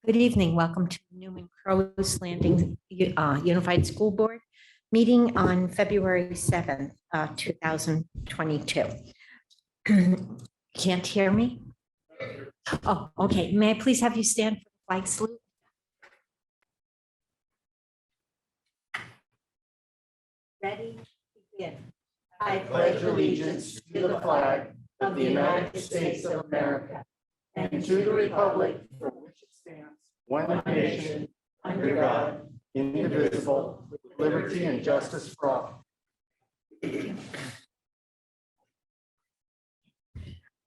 Good evening. Welcome to Newman Crow's Landing Unified School Board meeting on February 7th, 2022. Can't hear me? Oh, okay. May I please have you stand for the flag salute? Ready? Begin. I pledge allegiance to the flag of the United States of America and to the republic for which it stands, one nation, under God, indivisible, with liberty and justice for all.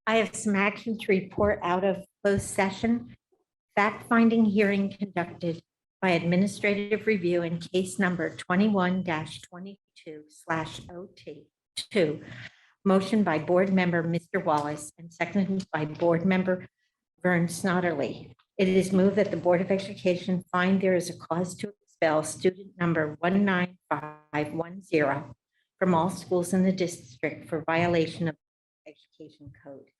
I have some action to report out of closed session. Fact-finding hearing conducted by administrative review in case number 21-22/OT2. Motion by board member Mr. Wallace and seconded by board member Vern Snodderly. It is moved that the Board of Education find there is a cause to expel student number 19510 from all schools in the district for violation of the education code.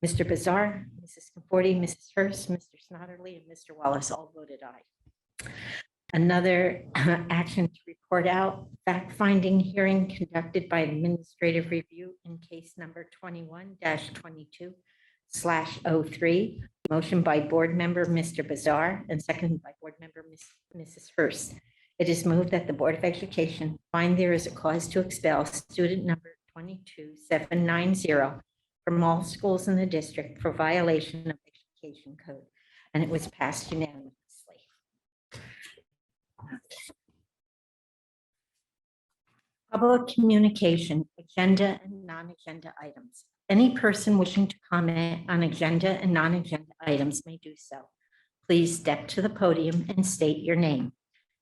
Mr. Bazar, Mrs. Conforti, Mrs. Hurst, Mr. Snodderly, and Mr. Wallace all voted aye. Another action to report out, fact-finding hearing conducted by administrative review in case number 21-22/03. Motion by board member Mr. Bazar and seconded by board member Mrs. Hurst. It is moved that the Board of Education find there is a cause to expel student number 22790 from all schools in the district for violation of education code, and it was passed unanimously. Public communication, agenda and non-agenda items. Any person wishing to comment on agenda and non-agenda items may do so. Please step to the podium and state your name.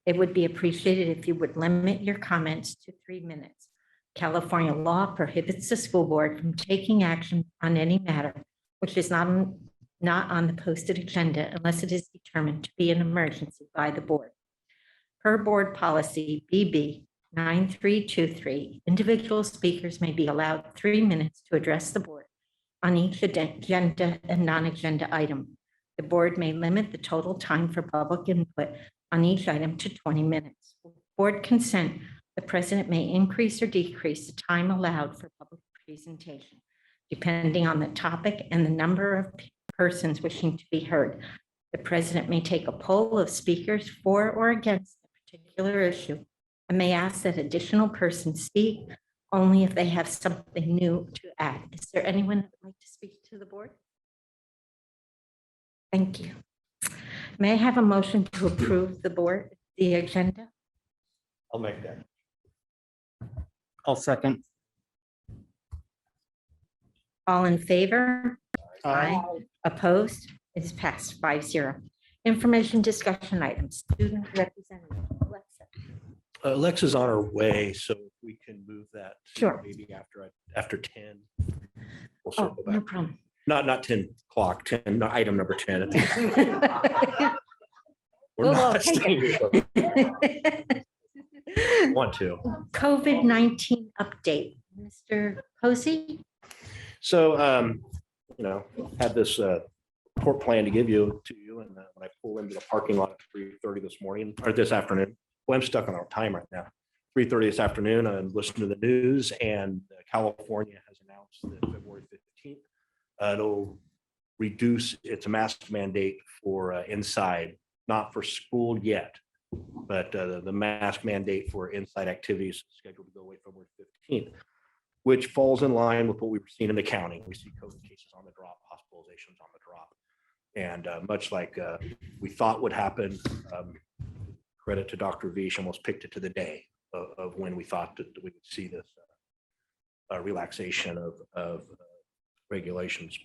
It would be appreciated if you would limit your comments to 3 minutes. California law prohibits the school board from taking action on any matter which is not on the posted agenda unless it is determined to be an emergency by the board. Per board policy BB 9323, individual speakers may be allowed 3 minutes to address the board on each agenda and non-agenda item. The board may limit the total time for public input on each item to 20 minutes. With board consent, the president may increase or decrease the time allowed for public presentation, depending on the topic and the number of persons wishing to be heard. The president may take a poll of speakers for or against a particular issue and may ask that additional persons speak only if they have something new to add. Is there anyone that would like to speak to the board? Thank you. May I have a motion to approve the agenda? I'll make that. I'll second. All in favor? Aye. Opposed? It's passed 5-0. Information discussion items. Student representative. Alexa. Alexa's on her way, so if we can move that to Sure. maybe after 10. We'll Oh, circle no back. problem. Not 10 o'clock, 10, no, item number 10. We're We'll not take staying here. Want to. COVID-19 update. Mr. Posey? So, had this report plan to give you, and when I pull into the parking lot at 3:30 this morning, or this afternoon, well, I'm stuck on our time right now. 3:30 this afternoon, I'm listening to the news, and California has announced that February 15th, it'll reduce its mask mandate for inside, not for school yet, but the mask mandate for inside activities is scheduled to go away February 15th, which falls in line with what we were seeing in the county. We see COVID cases on the drop, hospitalizations on the drop. And much like we thought would happen, credit to Dr. Vish, almost picked it to the day of when we thought that we would see this relaxation of regulations.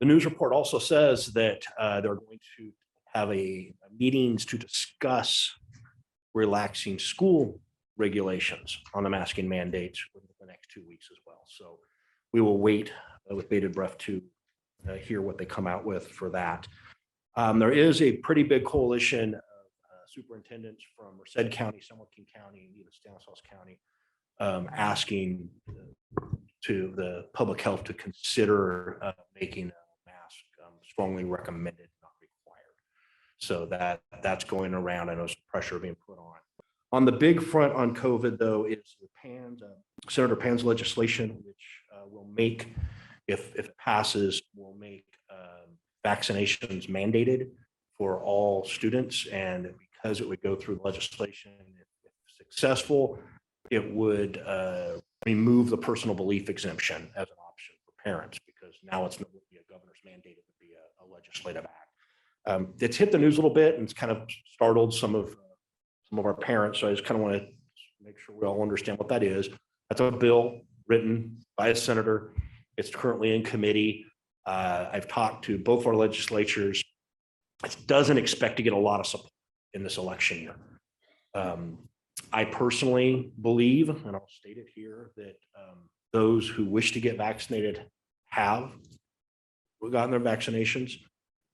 The news report also says that they're going to have meetings to discuss relaxing school regulations on the masking mandates within the next 2 weeks as well. So we will wait with bated breath to hear what they come out with for that. There is a pretty big coalition of superintendents from Merced County, San Joaquin County, and even Stanislaus County asking to the public health to consider making a mask strongly recommended, not required. So that's going around. I know some pressure being put on. On the big front on COVID, though, is the Senator Pan's legislation, which will make, if it passes, will make vaccinations mandated for all students. And because it would go through legislation, if successful, it would remove the personal belief exemption as an option for parents, because now it's not be a governor's mandate, it would be a legislative act. It's hit the news a little bit, and it's kind of startled some of our parents. So I just kind of want to make sure we all understand what that is. That's a bill written by a senator. It's currently in committee. I've talked to both our legislatures. It doesn't expect to get a lot of support in this election year. I personally believe, and I'll state it here, that those who wish to get vaccinated have gotten their vaccinations.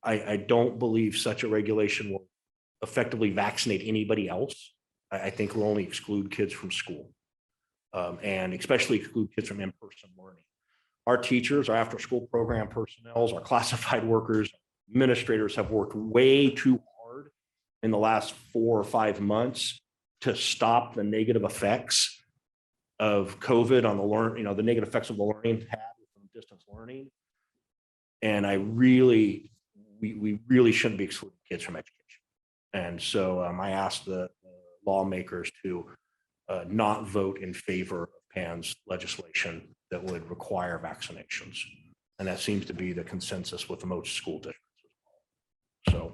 I don't believe such a regulation will effectively vaccinate anybody else. I think we'll only exclude kids from school, and especially exclude kids from in-person learning. Our teachers, our after-school program personnel, our classified workers, administrators have worked way too hard in the last 4 or 5 months to stop the negative effects of COVID on the the negative effects of the learning tab from distance learning. And we really shouldn't be excluding kids from education. And so I asked the lawmakers to not vote in favor of Pan's legislation that would require vaccinations. And that seems to be the consensus with most school districts. So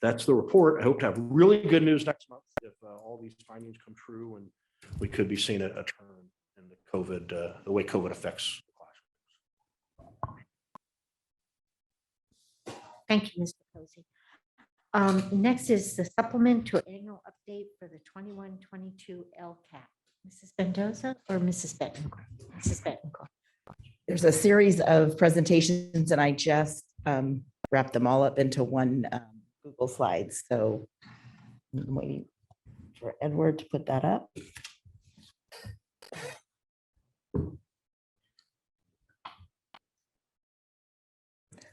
that's the report. I hope to have really good news next month if all these findings come true, and we could be seeing a turn in the COVID, the way COVID affects the classrooms. Thank you, Mr. Posey. Next is the supplemental annual update for the 21-22 LCAP. Mrs. Mendoza or Mrs. Bettencourt? Mrs. Bettencourt. There's a series of presentations, and I just wrapped them all up into one Google Slides. So I'm waiting for Edward to put that up.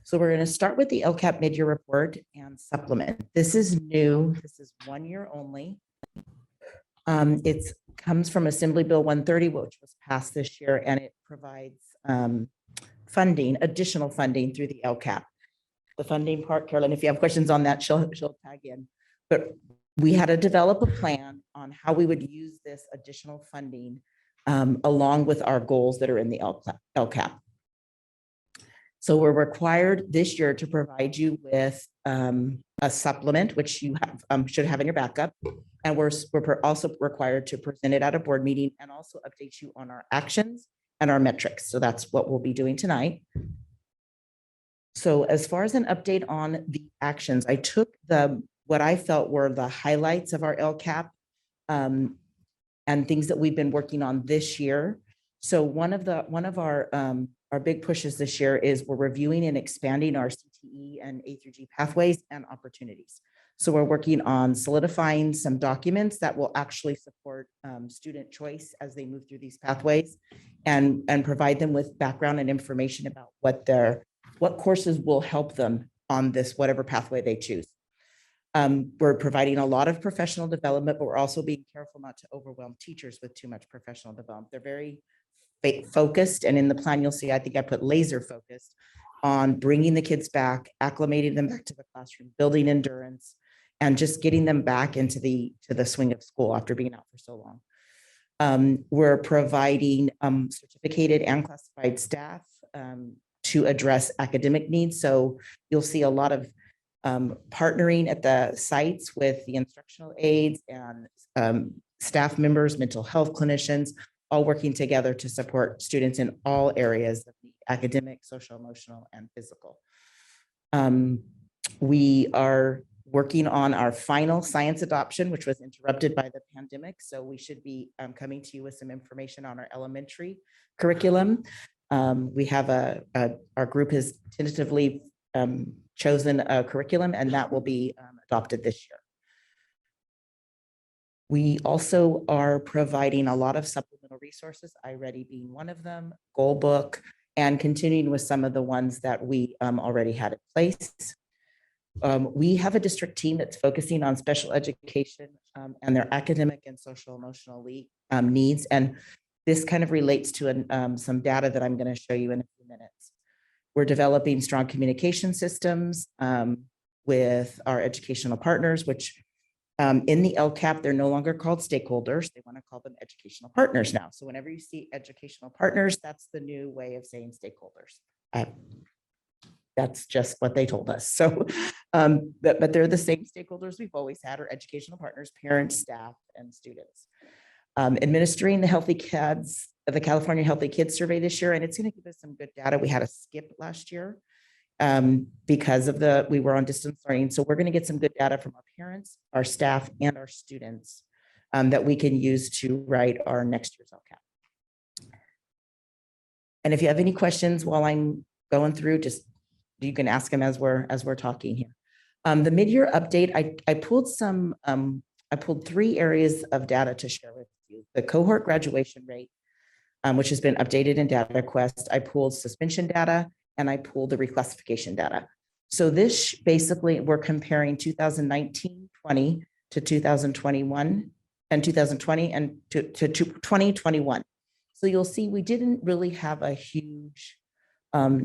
So we're going to start with the LCAP mid-year report and supplement. This is new. This is 1 year only. It comes from Assembly Bill 130, which was passed this year, and it provides funding, additional funding through the LCAP. The funding part, Carolyn, if you have questions on that, she'll tag in. But we had to develop a plan on how we would use this additional funding along with our goals that are in the LCAP. So we're required this year to provide you with a supplement, which you have, should have in your backup. And we're also required to present it at a board meeting and also update you on our actions and our metrics. So that's what we'll be doing tonight. So as far as an update on the actions, I took what I felt were the highlights of our LCAP and things that we've been working on this year. So one of our big pushes this year is we're reviewing and expanding our CTE and A through G pathways and opportunities. So we're working on solidifying some documents that will actually support student choice as they move through these pathways and provide them with background and information about what courses will help them on this, whatever pathway they choose. We're providing a lot of professional development, but we're also being careful not to overwhelm teachers with too much professional development. They're very focused, and in the plan you'll see, I think I put laser focused on bringing the kids back, acclimating them back to the classroom, building endurance, and just getting them back into the swing of school after being out for so long. We're providing certificated and classified staff to address academic needs. So you'll see a lot of partnering at the sites with the instructional aides and staff members, mental health clinicians, all working together to support students in all areas of the academic, social, emotional, and physical. We are working on our final science adoption, which was interrupted by the pandemic. So we should be coming to you with some information on our elementary curriculum. We have our group has tentatively chosen a curriculum, and that will be adopted this year. We also are providing a lot of supplemental resources, iReady being one of them, Goal Book, and continuing with some of the ones that we already had in place. We have a district team that's focusing on special education and their academic and social emotional needs. And this kind of relates to some data that I'm going to show you in a few minutes. We're developing strong communication systems with our educational partners, which in the LCAP, they're no longer called stakeholders. They want to call them educational partners now. So whenever you see educational partners, that's the new way of saying stakeholders. That's just what they told us. So, but they're the same stakeholders we've always had, our educational partners, parents, staff, and students. Administering the Healthy Kids, the California Healthy Kids Survey this year, and it's going to give us some good data. We had a skip last year because of we were on distance learning. So we're going to get some good data from our parents, our staff, and our students that we can use to write our next year's LCAP. And if you have any questions while I'm going through, just you can ask them as we're talking here. The mid-year update, I pulled 3 areas of data to share with you. The cohort graduation rate, which has been updated in DataQuest. I pulled suspension data, and I pulled the reclassification data. So this basically, we're comparing 2019-20 to 2021 and 2020 and to 2021. So you'll see we didn't really have a huge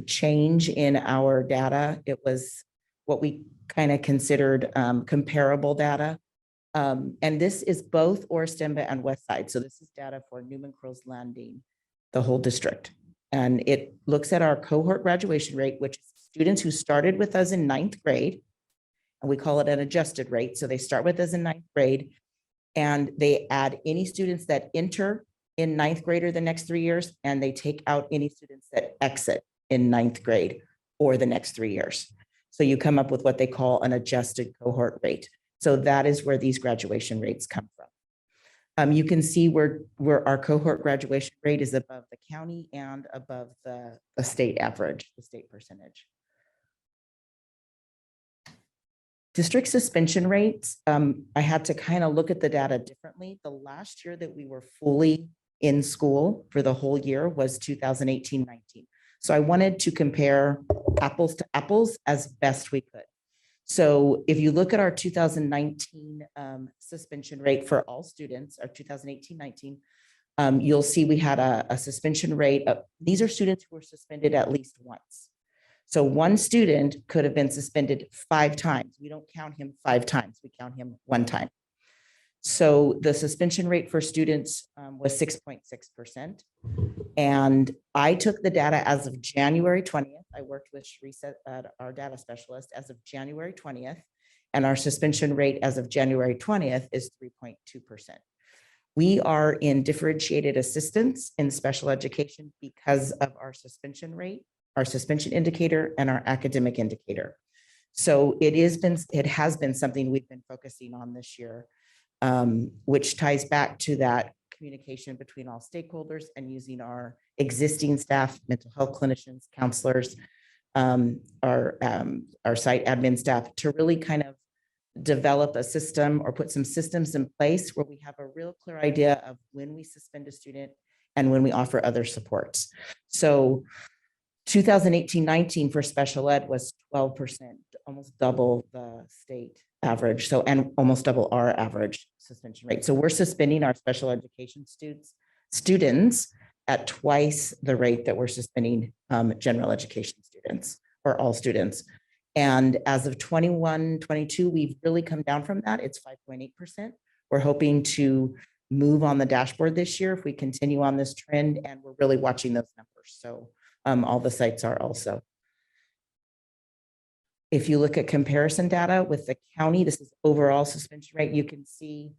change in our data. It was what we kind of considered comparable data. And this is both Oristemba and West Side. So this is data for Newman Crows Landing, the whole district. And it looks at our cohort graduation rate, which is students who started with us in 9th grade, and we call it an adjusted rate. So they start with us in 9th grade, and they add any students that enter in 9th grade or the next 3 years, and they take out any students that exit in 9th grade or the next 3 years. So you come up with what they call an adjusted cohort rate. So that is where these graduation rates come from. You can see where our cohort graduation rate is above the county and above the state average, the state percentage. District suspension rates, I had to kind of look at the data differently. The last year that we were fully in school for the whole year was 2018-19. So I wanted to compare apples to apples as best we could. So if you look at our 2019 suspension rate for all students, our 2018-19, you'll see we had a suspension rate of, these are students who were suspended at least once. So one student could have been suspended 5 times. We don't count him 5 times, we count him 1 time. So the suspension rate for students was 6.6%. And I took the data as of January 20th. I worked with Sharisa, our data specialist, as of January 20th. And our suspension rate as of January 20th is 3.2%. We are in differentiated assistance in special education because of our suspension rate, our suspension indicator, and our academic indicator. So it has been something we've been focusing on this year, which ties back to that communication between all stakeholders and using our existing staff, mental health clinicians, counselors, our site admin staff to really kind of develop a system or put some systems in place where we have a real clear idea of when we suspend a student and when we offer other supports. So 2018-19 for special ed was 12%, almost double the state average. So, and almost double our average suspension rate. So we're suspending our special education students at twice the rate that we're suspending general education students or all students. And as of 21-22, we've really come down from that. It's 5.8%. We're hoping to move on the dashboard this year if we continue on this trend, and we're really watching those numbers. So all the sites are also. If you look at comparison data with the county, this is overall suspension rate. You can see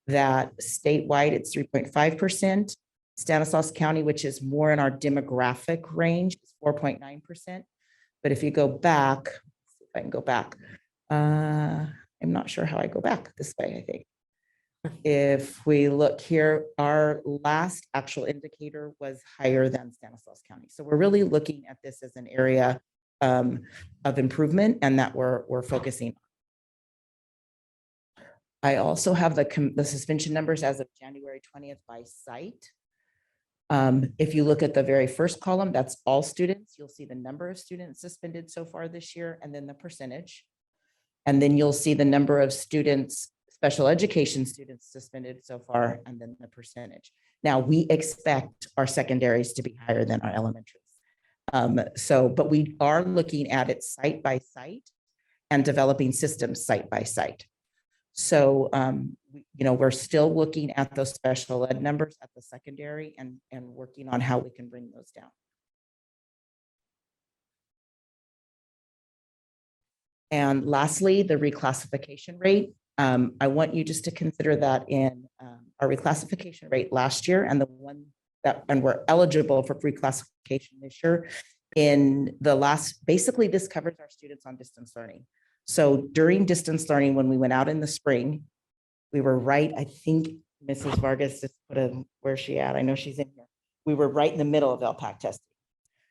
that statewide it's 3.5%. Stanislaus County, which is more in our demographic range, is 4.9%. But if you go back, let's see if I can go back. I'm not sure how I go back this way, I think. If we look here, our last actual indicator was higher than Stanislaus County. So we're really looking at this as an area of improvement and that we're focusing on. I also have the suspension numbers as of January 20th by site. If you look at the very first column, that's all students. You'll see the number of students suspended so far this year, and then the percentage. And then you'll see the number of students, special education students suspended so far, and then the percentage. Now, we expect our secondaries to be higher than our elementaries. But we are looking at it site by site and developing systems site by site. So, we're still looking at those special ed numbers at the secondary and working on how we can bring those down. And lastly, the reclassification rate. I want you just to consider that in our reclassification rate last year and the one that, and we're eligible for reclassification this year. In the last, basically this covers our students on distance learning. So during distance learning, when we went out in the spring, we were right, I think Mrs. Vargas just put a, where's she at? I know she's in here. We were right in the middle of LPAC testing.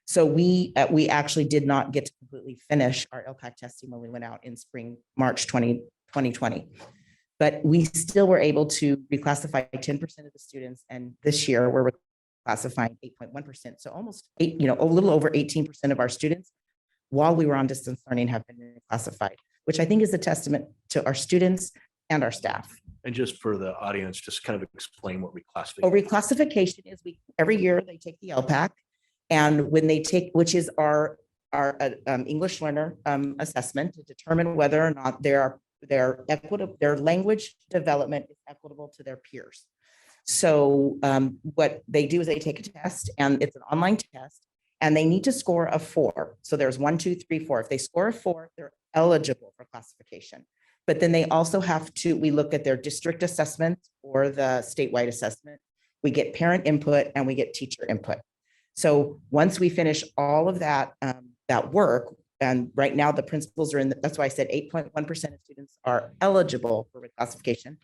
So we actually did not get to completely finish our LPAC testing when we went out in spring, March 2020. But we still were able to reclassify 10% of the students. And this year we're reclassifying 8.1%. So almost a little over 18% of our students while we were on distance learning have been reclassified, which I think is a testament to our students and our staff. And just for the audience, just kind of explain what reclassification. Oh, reclassification is every year they take the LPAC, and when they take, which is our English learner assessment to determine whether or not their language development is equitable to their peers. So what they do is they take a test, and it's an online test, and they need to score a 4. So there's 1, 2, 3, 4. If they score a 4, they're eligible for classification. But then they also have to, we look at their district assessment or the statewide assessment. We get parent input and we get teacher input. So once we finish all of that, that work, and right now the principals are in, that's why I said 8.1% of students are eligible for reclassification.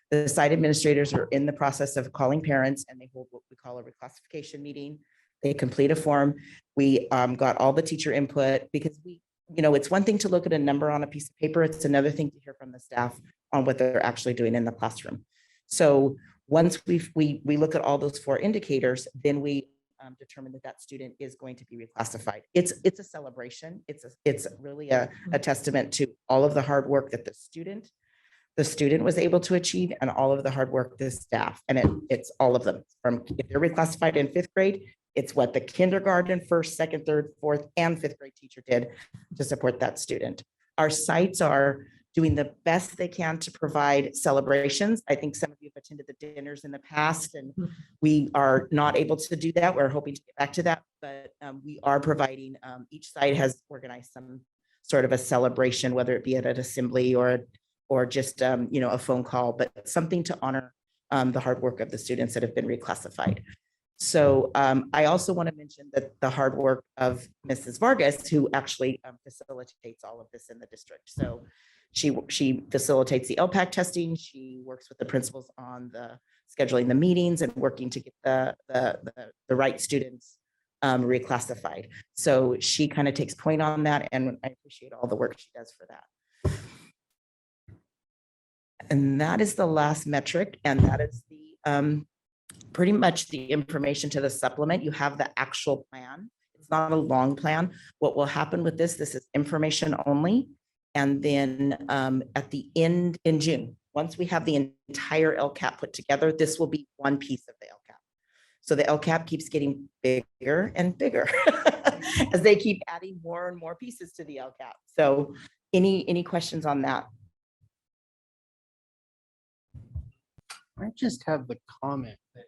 The site administrators are in the process of calling parents, and they hold what we call a reclassification meeting. They complete a form. We got all the teacher input, because it's one thing to look at a number on a piece of paper. It's another thing to hear from the staff on what they're actually doing in the classroom. So once we look at all those 4 indicators, then we determine that student is going to be reclassified. It's a celebration. It's really a testament to all of the hard work that the student was able to achieve, and all of the hard work the staff, and it's all of them. From if they're reclassified in 5th grade, it's what the kindergarten, 1st, 2nd, 3rd, 4th, and 5th grade teacher did to support that student. Our sites are doing the best they can to provide celebrations. I think some of you have attended the dinners in the past, and we are not able to do that. We're hoping to get back to that, but we are providing, each site has organized some sort of a celebration, whether it be at an assembly or just, a phone call, but something to honor the hard work of the students that have been reclassified. So I also want to mention that the hard work of Mrs. Vargas, who actually facilitates all of this in the district. So she facilitates the LPAC testing. She works with the principals on the scheduling the meetings and working to get the right students reclassified. So she kind of takes point on that, and I appreciate all the work she does for that. And that is the last metric, and that is the pretty much the information to the supplement. You have the actual plan. It's not a long plan. What will happen with this is information only. And then at the end in June, once we have the entire LCAP put together, this will be one piece of the LCAP. So the LCAP keeps getting bigger and bigger as they keep adding more and more pieces to the LCAP. So any questions on that? I just have the comment that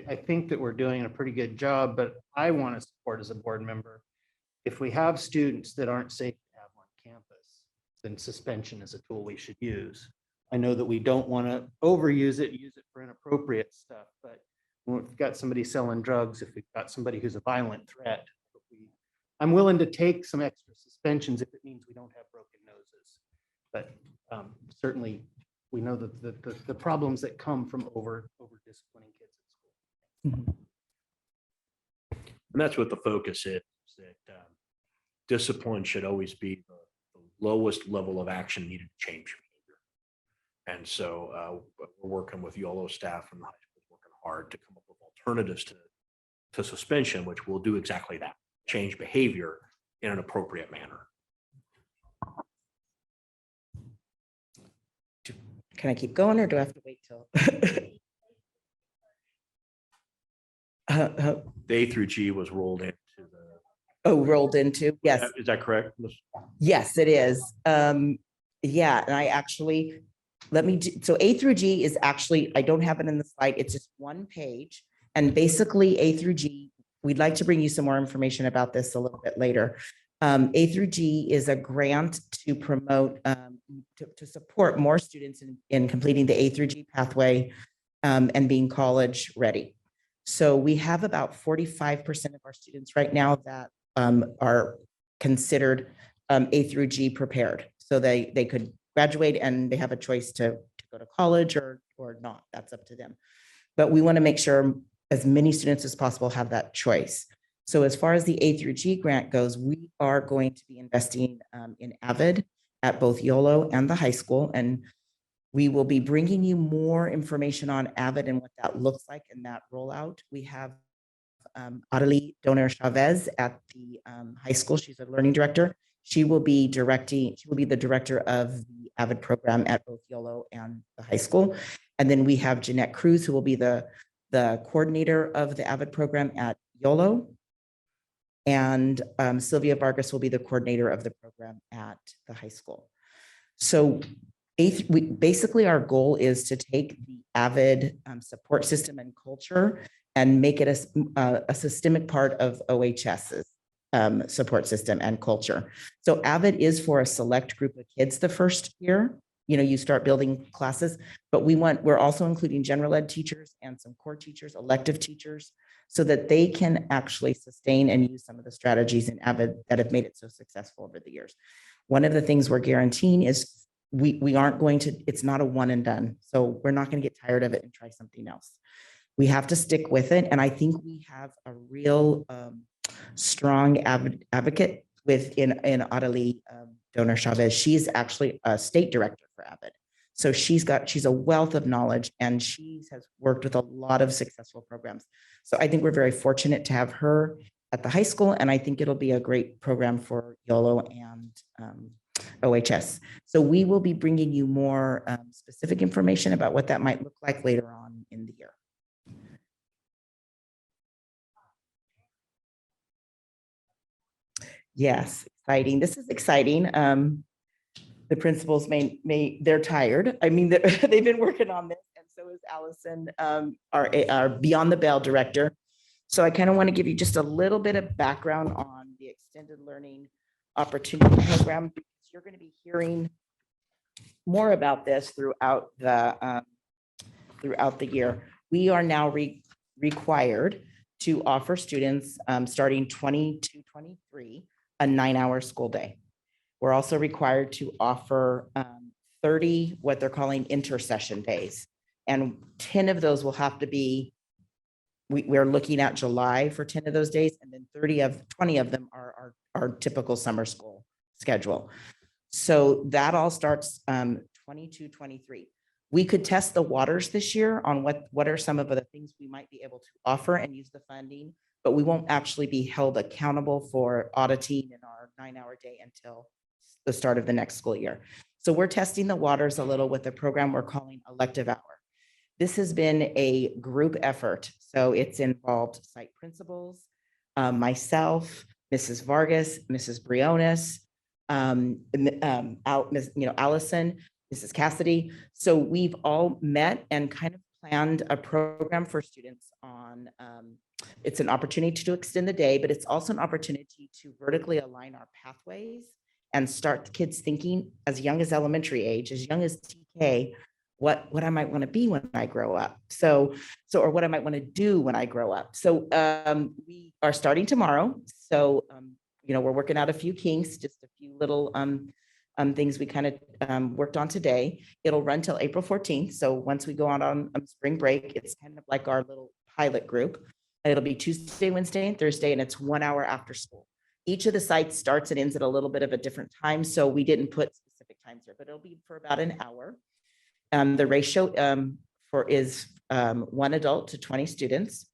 I think that we're doing a pretty good job, but I want to support as a board member. If we have students that aren't safe to have on campus, then suspension is a tool we should use. I know that we don't want to overuse it, use it for inappropriate stuff, but when we've got somebody selling drugs, if we've got somebody who's a violent threat, I'm willing to take some extra suspensions if it means we don't have broken noses. But certainly we know that the problems that come from over disciplining kids at school. And that's what the focus is, that discipline should always be the lowest level of action needed to change behavior. And so we're working with YOLO staff from the high school, working hard to come up with alternatives to to suspension, which will do exactly that, change behavior in an appropriate manner. Can I keep going or do I have to wait till? The A through G was rolled into the. Oh, rolled into, yes. Is that correct? Yes, it is. Yeah, and I actually, so A through G is actually, I don't have it in the slide. It's just one page. And basically A through G, we'd like to bring you some more information about this a little bit later. A through G is a grant to promote, to support more students in completing the A through G pathway and being college ready. So we have about 45% of our students right now that are considered A through G prepared. So they could graduate and they have a choice to go to college or not. That's up to them. But we want to make sure as many students as possible have that choice. So as far as the A through G grant goes, we are going to be investing in AVID at both YOLO and the high school. And we will be bringing you more information on AVID and what that looks like in that rollout. We have Adelie Donner Chavez at the high school. She's a learning director. She will be the director of the AVID program at both YOLO and the high school. And then we have Jeanette Cruz, who will be the coordinator of the AVID program at YOLO. And Sylvia Vargas will be the coordinator of the program at the high school. So basically our goal is to take the AVID support system and culture and make it a systemic part of OHS's support system and culture. So AVID is for a select group of kids the first year. You start building classes, but we're also including general ed teachers and some core teachers, elective teachers, so that they can actually sustain and use some of the strategies in AVID that have made it so successful over the years. One of the things we're guaranteeing is we aren't going to, it's not a one and done. So we're not going to get tired of it and try something else. We have to stick with it. And I think we have a real strong advocate in Adelie Donner Chavez. She's actually a state director for AVID. So she's a wealth of knowledge and she has worked with a lot of successful programs. So I think we're very fortunate to have her at the high school. And I think it'll be a great program for YOLO and OHS. So we will be bringing you more specific information about what that might look like later on in the year. Yes, exciting. This is exciting. The principals they're tired. I mean, they've been working on this, and so is Allison, our Beyond the Bell director. So I kind of want to give you just a little bit of background on the extended learning opportunity program, because you're going to be hearing more about this throughout the year. We are now required to offer students starting 22-23 a 9-hour school day. We're also required to offer 30 what they're calling intersession days, and 10 of those will have to be. We're looking at July for 10 of those days, and then 20 of them are our typical summer school schedule. So that all starts 22-23. We could test the waters this year on what are some of the things we might be able to offer and use the funding, but we won't actually be held accountable for auditing in our 9-hour day until the start of the next school year. So we're testing the waters a little with a program we're calling Elective Hour. This has been a group effort. So it's involved site principals, myself, Mrs. Vargas, Mrs. Briones, Allison, Mrs. Cassidy. So we've all met and kind of planned a program for students on, it's an opportunity to extend the day, but it's also an opportunity to vertically align our pathways and start kids thinking as young as elementary age, as young as TK, what I might want to be when I grow up. Or what I might want to do when I grow up. So we are starting tomorrow. So, we're working out a few kinks, just a few little things we kind of worked on today. It'll run till April 14th. So once we go on spring break, it's kind of like our little pilot group. It'll be Tuesday, Wednesday, and Thursday, and it's 1 hour after school. Each of the sites starts and ends at a little bit of a different time. So we didn't put specific times here, but it'll be for about an hour. The ratio is 1 adult to 20 students.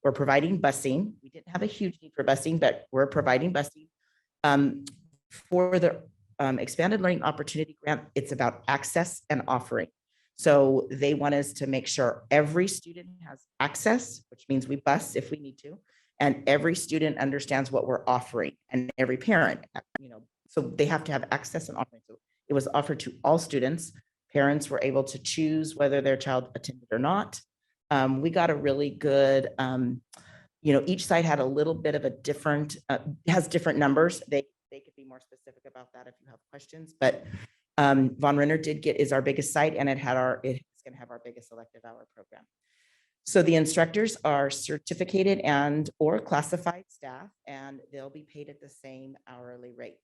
we're providing busing. We didn't have a huge need for busing, but we're providing busing. For the expanded learning opportunity grant, it's about access and offering. So they want us to make sure every student has access, which means we bus if we need to, and every student understands what we're offering, and every parent, so they have to have access and offering. So it was offered to all students. Parents were able to choose whether their child attended or not. We got a really good, each site had a little bit of a different, has different numbers. They could be more specific about that if you have questions, but Von Renner is our biggest site, and it's going to have our biggest elective hour program. So the instructors are certificated and or classified staff, and they'll be paid at the same hourly rate.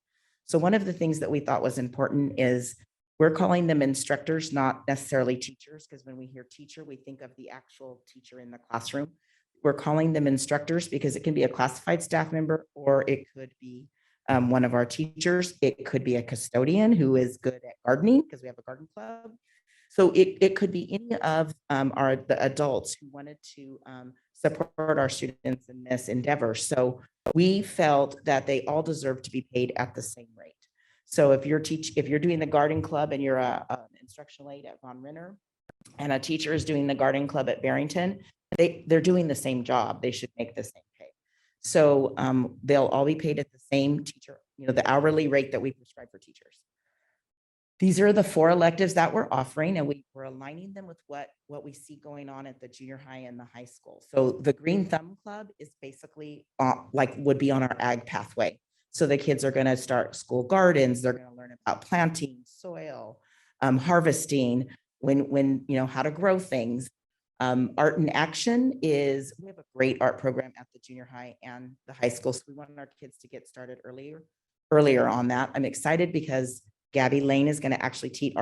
So one of the things that we thought was important is we're calling them instructors, not necessarily teachers, because when we hear teacher, we think of the actual teacher in the classroom. We're calling them instructors because it can be a classified staff member, or it could be one of our teachers. It could be a custodian who is good at gardening, because we have a garden club. So it could be any of the adults who wanted to support our students in this endeavor. So we felt that they all deserve to be paid at the same rate. So if you're doing the garden club and you're an instructional aide at Von Renner, and a teacher is doing the garden club at Barrington, they're doing the same job. They should make the same pay. So they'll all be paid at the same teacher, the hourly rate that we prescribe for teachers. These are the 4 electives that we're offering, and we're aligning them with what we see going on at the junior high and the high school. So the Green Thumb Club is basically would be on our ag pathway. So the kids are going to start school gardens. They're going to learn about planting, soil, harvesting, how to grow things. Art in Action we have a great art program at the junior high and the high school. So we want our kids to get started earlier on that. I'm excited because Gabby Lane is going to actually teach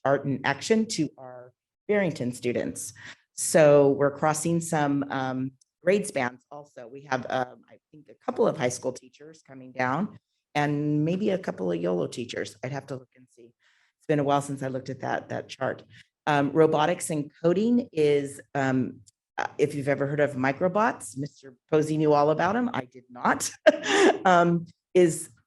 Art in Action to our Barrington students. So we're crossing some grade spans also. We have, I think, a couple of high school teachers coming down, and maybe a couple of YOLO teachers. I'd have to look and see. It's been a while since I looked at that chart. Robotics and coding is, if you've ever heard of microbots, Mr. Posey knew all about them. I did not.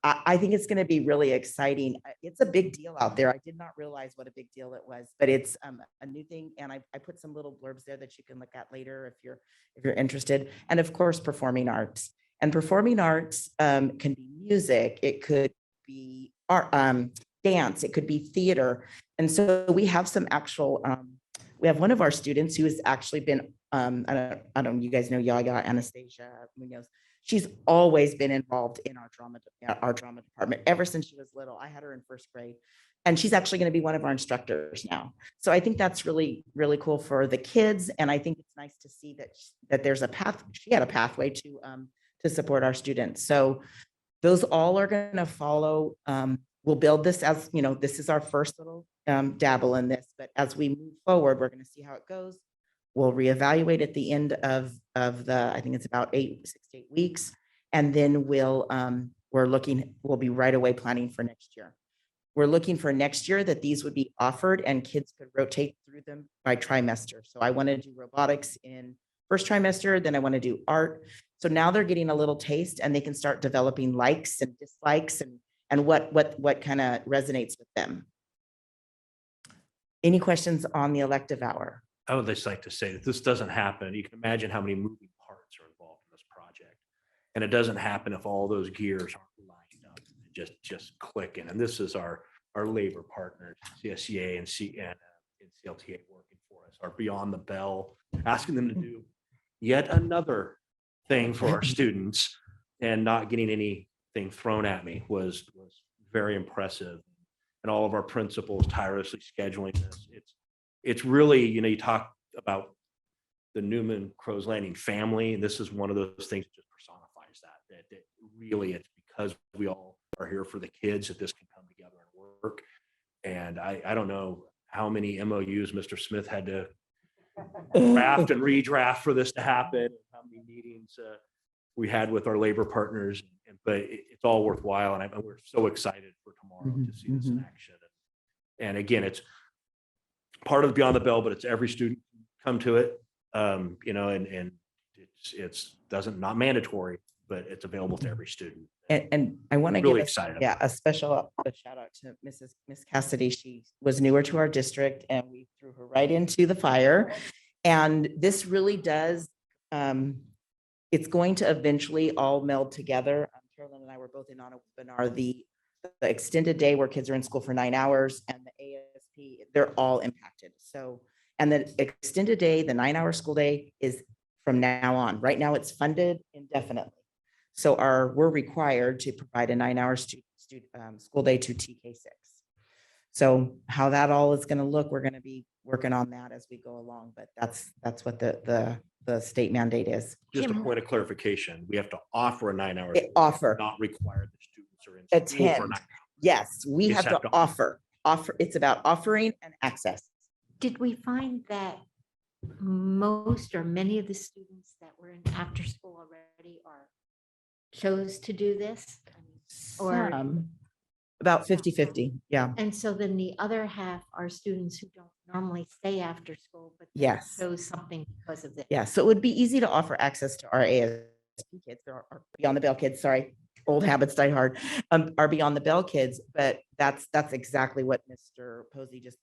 I think it's going to be really exciting. It's a big deal out there. I did not realize what a big deal it was, but it's a new thing. And I put some little blurbs there that you can look at later if you're interested. And of course, performing arts. And performing arts can be music. It could be art, dance. It could be theater. And so we have some actual. We have one of our students who has actually been. I don't. You guys know Yaya Anastasia Munoz. She's always been involved in our drama department ever since she was little. I had her in 1st grade, and she's actually going to be one of our instructors now. So I think that's really, really cool for the kids. And I think it's nice to see that there's a path. She had a pathway to support our students. So those all are going to follow. We'll build this as, this is our first little dabble in this, but as we move forward, we're going to see how it goes. We'll reevaluate at the end of I think it's about 6 to 8 weeks. And then we'll be right away planning for next year. We're looking for next year that these would be offered and kids could rotate through them by trimester. So I want to do robotics in 1st trimester, then I want to do art. So now they're getting a little taste and they can start developing likes and dislikes and what kind of resonates with them. Any questions on the elective hour? I would just like to say that this doesn't happen. You can imagine how many moving parts are involved in this project. And it doesn't happen if all those gears aren't lined up, just clicking. And this is our labor partners, CSCA and NCLTA working for us, are beyond the bell, asking them to do yet another thing for our students and not getting anything thrown at me was very impressive. And all of our principals tirelessly scheduling this. It's really, you talk about the Newman Crow's Landing family, and this is one of those things that just personifies that really it's because we all are here for the kids that this can come together and work. And I don't know how many MOUs Mr. Smith had to draft and redraft for this to happen, and how many meetings we had with our labor partners, but it's all worthwhile. And we're so excited for tomorrow to see this in action. And again, it's part of the Beyond the Bell, but it's every student come to it, and It's doesn't, not mandatory, but it's available to every student. And I want to Really give excited about yeah, a special shout out to Miss Cassidy. She was newer to our district and we threw her right into the fire. And this really does, it's going to eventually all meld together. Carolyn and I were both in on a webinar, the extended day where kids are in school for 9 hours and the ASP, they're all impacted. So, and the extended day, the 9-hour school day is from now on. Right now it's funded indefinitely. So we're required to provide a 9-hour school day to TK6. So how that all is going to look, we're going to be working on that as we go along, but that's what the state mandate is. Just a Kim- point of clarification, we have to offer a 9-hour, Offer, not require the students are in school for attend. 9 hours. Yes, we Just have to offer, it's about offering and access. Did we find that most or many of the students that were in after school already chose to do this? Or, About 50-50, yeah. and so then the other half are students who don't normally stay after school, but they Yes. chose something because of this. Yeah, so it would be easy to offer access to our ASP kids, or Beyond the Bell kids, sorry, old habits die hard, are Beyond the Bell kids, but that's exactly what Mr. Posey just,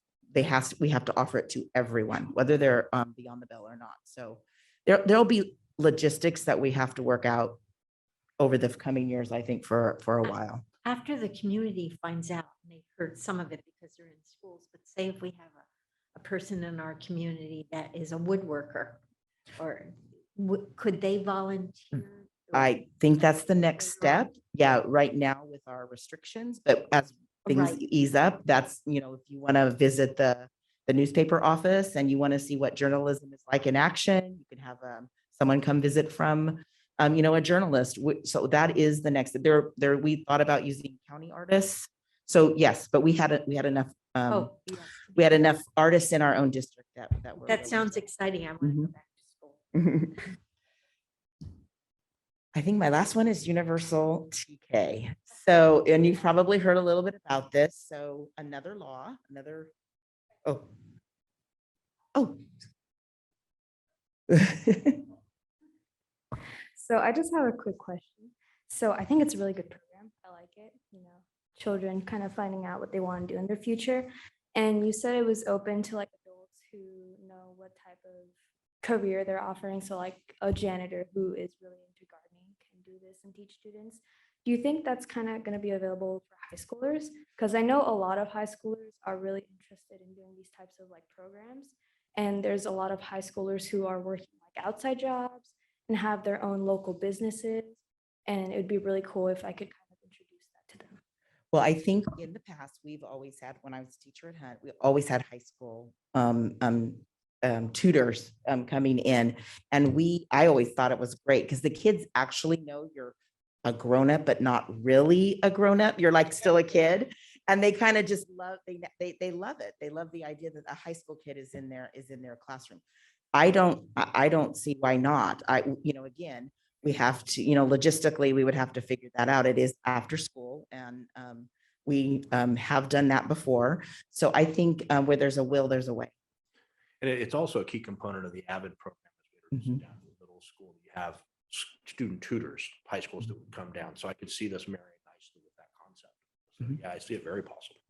we have to offer it to everyone, whether they're Beyond the Bell or not. So there'll be logistics that we have to work out over the coming years, I think, for a while. After the community finds out, and they've heard some of it because they're in schools, but say if we have a person in our community that is a woodworker, or could they volunteer? I think that's the next step. Yeah, right now with our restrictions, but as things Right. ease up, that's, if you want to visit the newspaper office and you want to see what journalism is like in action, you can have someone come visit from, a journalist. So that is the next, we thought about using county artists. So yes, but we had enough, Oh, yes. we had enough artists in our own district that were. That really- sounds exciting. I want to go Mhm. back to school. I think my last one is universal TK. So, and you've probably heard a little bit about this. So another law, oh. So I just have a quick question. So I think it's a really good program. I like it, children kind of finding out what they want to do in their future. And you said it was open to like adults who know what type of career they're offering. So like a janitor who is really into gardening can do this and teach students. Do you think that's kind of going to be available for high schoolers? Because I know a lot of high schoolers are really interested in doing these types of like programs. And there's a lot of high schoolers who are working like outside jobs and have their own local businesses. And it would be really cool if I could kind of introduce that to them. Well, I think in the past, we've always had, when I was a teacher at Hunt, we always had high school tutors coming in. And I always thought it was great because the kids actually know you're a grown-up, but not really a grown-up. You're like still a kid. And they kind of just love, they love it. They love the idea that a high school kid is in their classroom. I don't see why not. Again, we have to, logistically, we would have to figure that out. It is after school and we have done that before. So I think where there's a will, there's a way. And it's also a key component of the AVID program. As we Mhm. down to the middle school, you have student tutors, high schools that would come down. So I could see this marrying nicely with that concept. So Mhm. yeah, I see it very possible.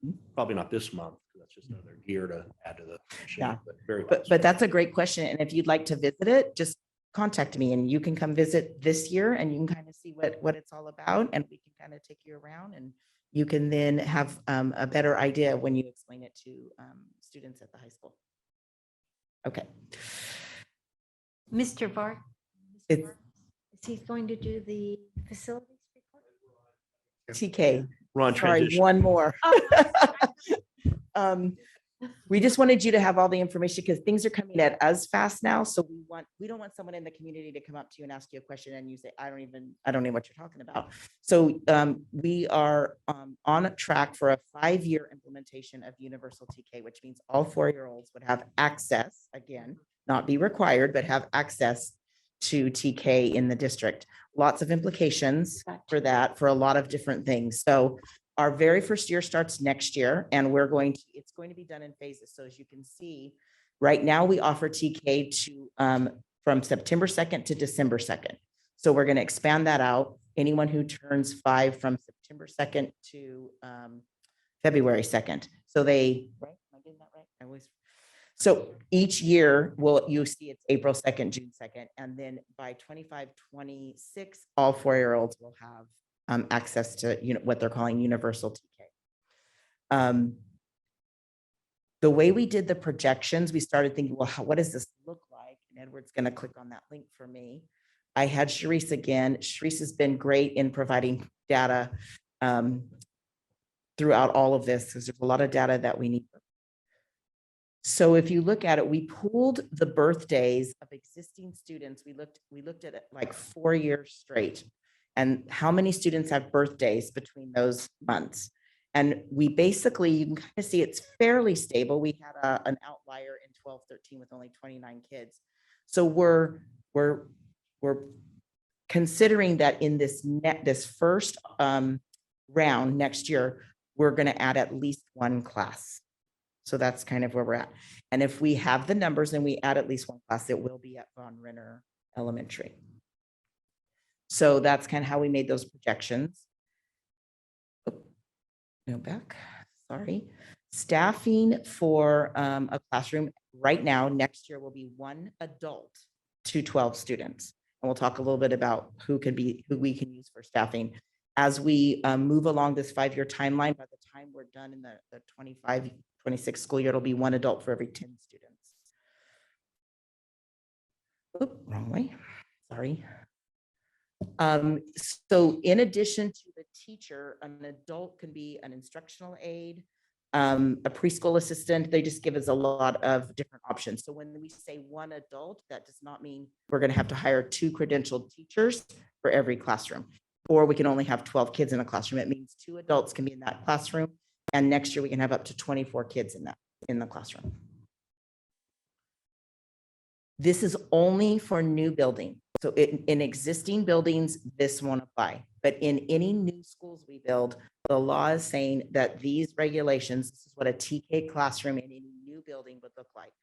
Mhm. Probably not this month, because that's just another gear to add to the machine, Yeah. but very But possible. that's a great question. And if you'd like to visit it, just contact me and you can come visit this year and you can kind of see what it's all about. And we can kind of take you around and you can then have a better idea when you explain it to students at the high school. Okay. Mr. Vark, It's- is he going to do the facilities report? TK. We're on Sorry, transition. one more. Oh, We just wanted you to have all the information because things are coming at us fast now. So we don't want someone in the community to come up to you and ask you a question and you say, I don't know what you're talking about. So we are on a track for a 5-year implementation of universal TK, which means all 4-year-olds would have access, again, not be required, but have access to TK in the district. Lots of implications for that, for a lot of different things. So our very first year starts next year and it's going to be done in phases. So as you can see, right now we offer TK to from September 2nd to December 2nd. So we're going to expand that out. Anyone who turns 5 from September 2nd to February 2nd. So they, right? Am I getting that right? I always. So each year, you see it's April 2nd, June 2nd, and then by 25, 26, all 4-year-olds will have access to what they're calling universal TK. The way we did the projections, we started thinking, well, what does this look like? And Edward's going to click on that link for me. I had Sharice again. Sharice has been great in providing data throughout all of this, because there's a lot of data that we need. So if you look at it, we pooled the birthdays of existing students. We looked at it like 4 years straight, and how many students have birthdays between those months. And we basically, you can kind of see it's fairly stable. We had an outlier in 12-13 with only 29 kids. So we're considering that in this first round next year, we're going to add at least one class. So that's kind of where we're at. And if we have the numbers and we add at least one class, it will be at Von Renner Elementary. So that's kind of how we made those projections. Go back, sorry. Staffing for a classroom right now, next year will be 1 adult to 12 students. And we'll talk a little bit about who we can use for staffing. As we move along this 5-year timeline, by the time we're done in the 25-26 school year, it'll be 1 adult for every 10 students. Oop, wrong way, sorry. So in addition to the teacher, an adult can be an instructional aide, a preschool assistant. They just give us a lot of different options. So when we say 1 adult, that does not mean we're going to have to hire 2 credentialed teachers for every classroom, or we can only have 12 kids in a classroom. It means 2 adults can be in that classroom, and next year we can have up to 24 kids in the classroom. This is only for new building. So in existing buildings, this won't apply. But in any new schools we build, the law is saying that these regulations, this is what a TK classroom in any new building would look like.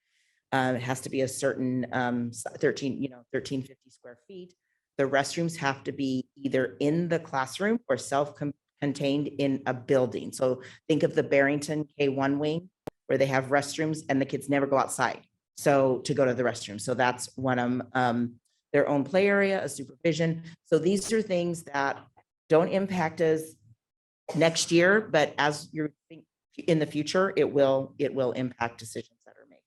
It has to be a certain 1350 square feet. The restrooms have to be either in the classroom or self-contained in a building. So think of the Barrington K1 wing, where they have restrooms and the kids never go outside. So to go to the restroom. So that's one of them, their own play area, a supervision. So these are things that don't impact us next year, but as you're thinking in the future, it will impact decisions that are made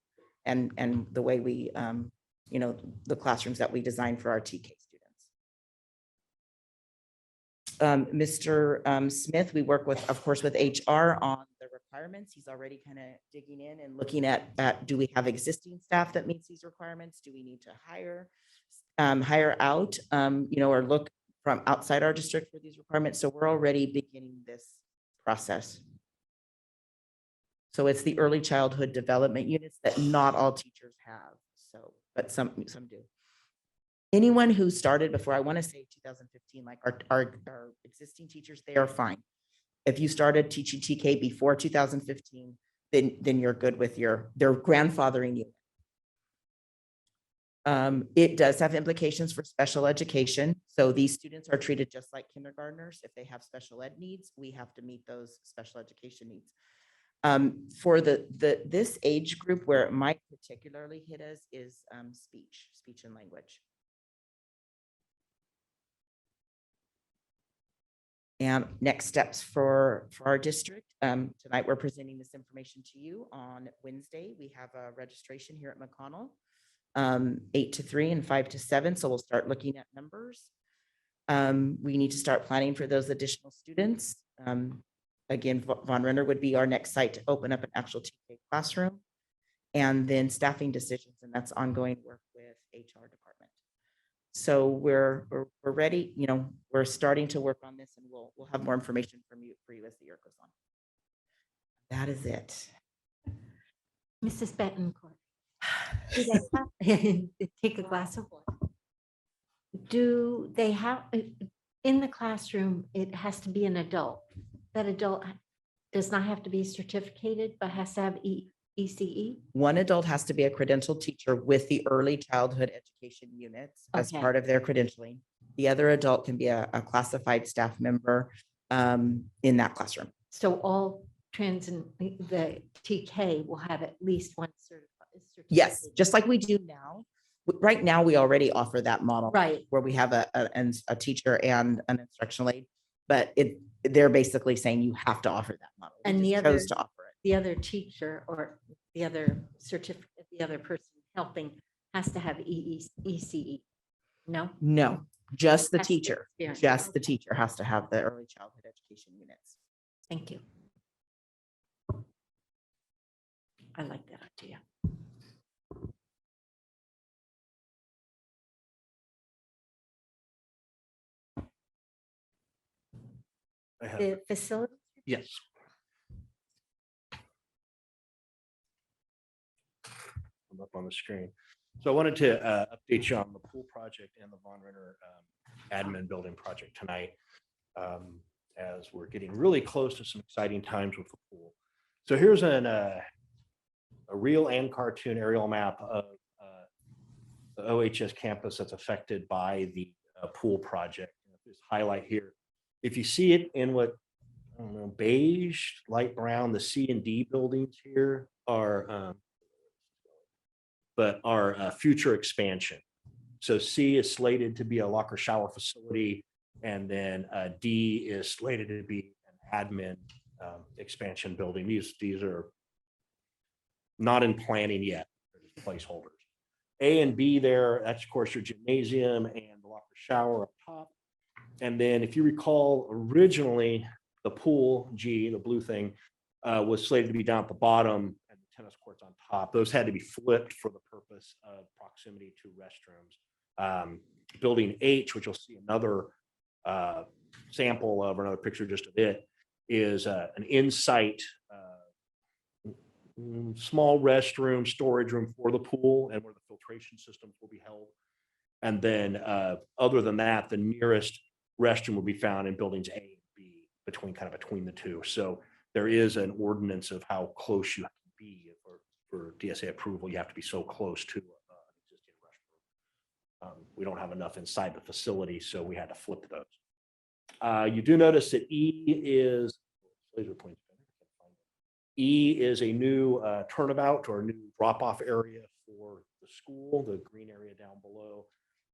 and the way we, the classrooms that we design for our TK students. Mr. Smith, we work with, of course, with HR on the requirements. He's already kind of digging in and looking at do we have existing staff that meets these requirements? Do we need to hire out, or look from outside our district for these requirements? So we're already beginning this process. So it's the early childhood development units that not all teachers have. So, but some do. Anyone who started before, I want to say 2015, like our existing teachers, they are fine. If you started teaching TK before 2015, then you're good with they're grandfathering you. It does have implications for special education. So these students are treated just like kindergartners. If they have special ed needs, we have to meet those special education needs. For this age group, where it might particularly hit us is speech and language. And next steps for our district. Tonight, we're presenting this information to you. On Wednesday, we have a registration here at McConnell, 8 to 3 and 5 to 7. So we'll start looking at numbers. We need to start planning for those additional students. Again, Von Renner would be our next site to open up an actual TK classroom, and then staffing decisions, and that's ongoing work with HR department. So we're ready. We're starting to work on this, and we'll have more information for you as the year goes on. That is it. Mrs. Bettencourt. Take a glass of water. Do they have, in the classroom, it has to be an adult. That adult does not have to be certificated, but has to have ECE? One adult has to be a credentialed teacher with the early childhood education units as Okay. part of their credentialing. The other adult can be a classified staff member in that classroom. So all trans and the TK will have at least one certificate. Yes, just like we do now. Right now, we already offer that model. Right. Where we have a teacher and an instructional aid, but they're basically saying you have to offer that model. We And just the other- chose to offer it. The other teacher or the other certificate, the other person helping has to have ECE. No? No, just the Has to be teacher. experienced. Just the teacher has to have the early childhood education units. Thank you. I like that idea. I have, The facility, yes. I'm up on the screen. So I wanted to update you on the pool project and the Von Renner admin building project tonight, as we're getting really close to some exciting times with the pool. So here's a real and cartoon aerial map of the OHS campus that's affected by the pool project. This highlight here. If you see it in what, I don't know, beige, light brown, the C and D buildings here are future expansion. So C is slated to be a locker shower facility, and then D is slated to be an admin expansion building. These are not in planning yet, they're just placeholders. A and B there, that's of course your gymnasium and the locker shower up top. And then if you recall, originally the pool, G, the blue thing, was slated to be down at the bottom and the tennis courts on top. Those had to be flipped for the purpose of proximity to restrooms. Building H, which you'll see another sample of, or another picture just of it, is an in-site small restroom, storage room for the pool and where the filtration systems will be held. And then other than that, the nearest restroom will be found in buildings A and B, between the two. So there is an ordinance of how close you have to be for DSA approval. You have to be so close to an existing restroom. We don't have enough inside the facility, so we had to flip those. You do notice that E is laser points. E is a new turnabout or a new drop-off area for the school, the green area down below,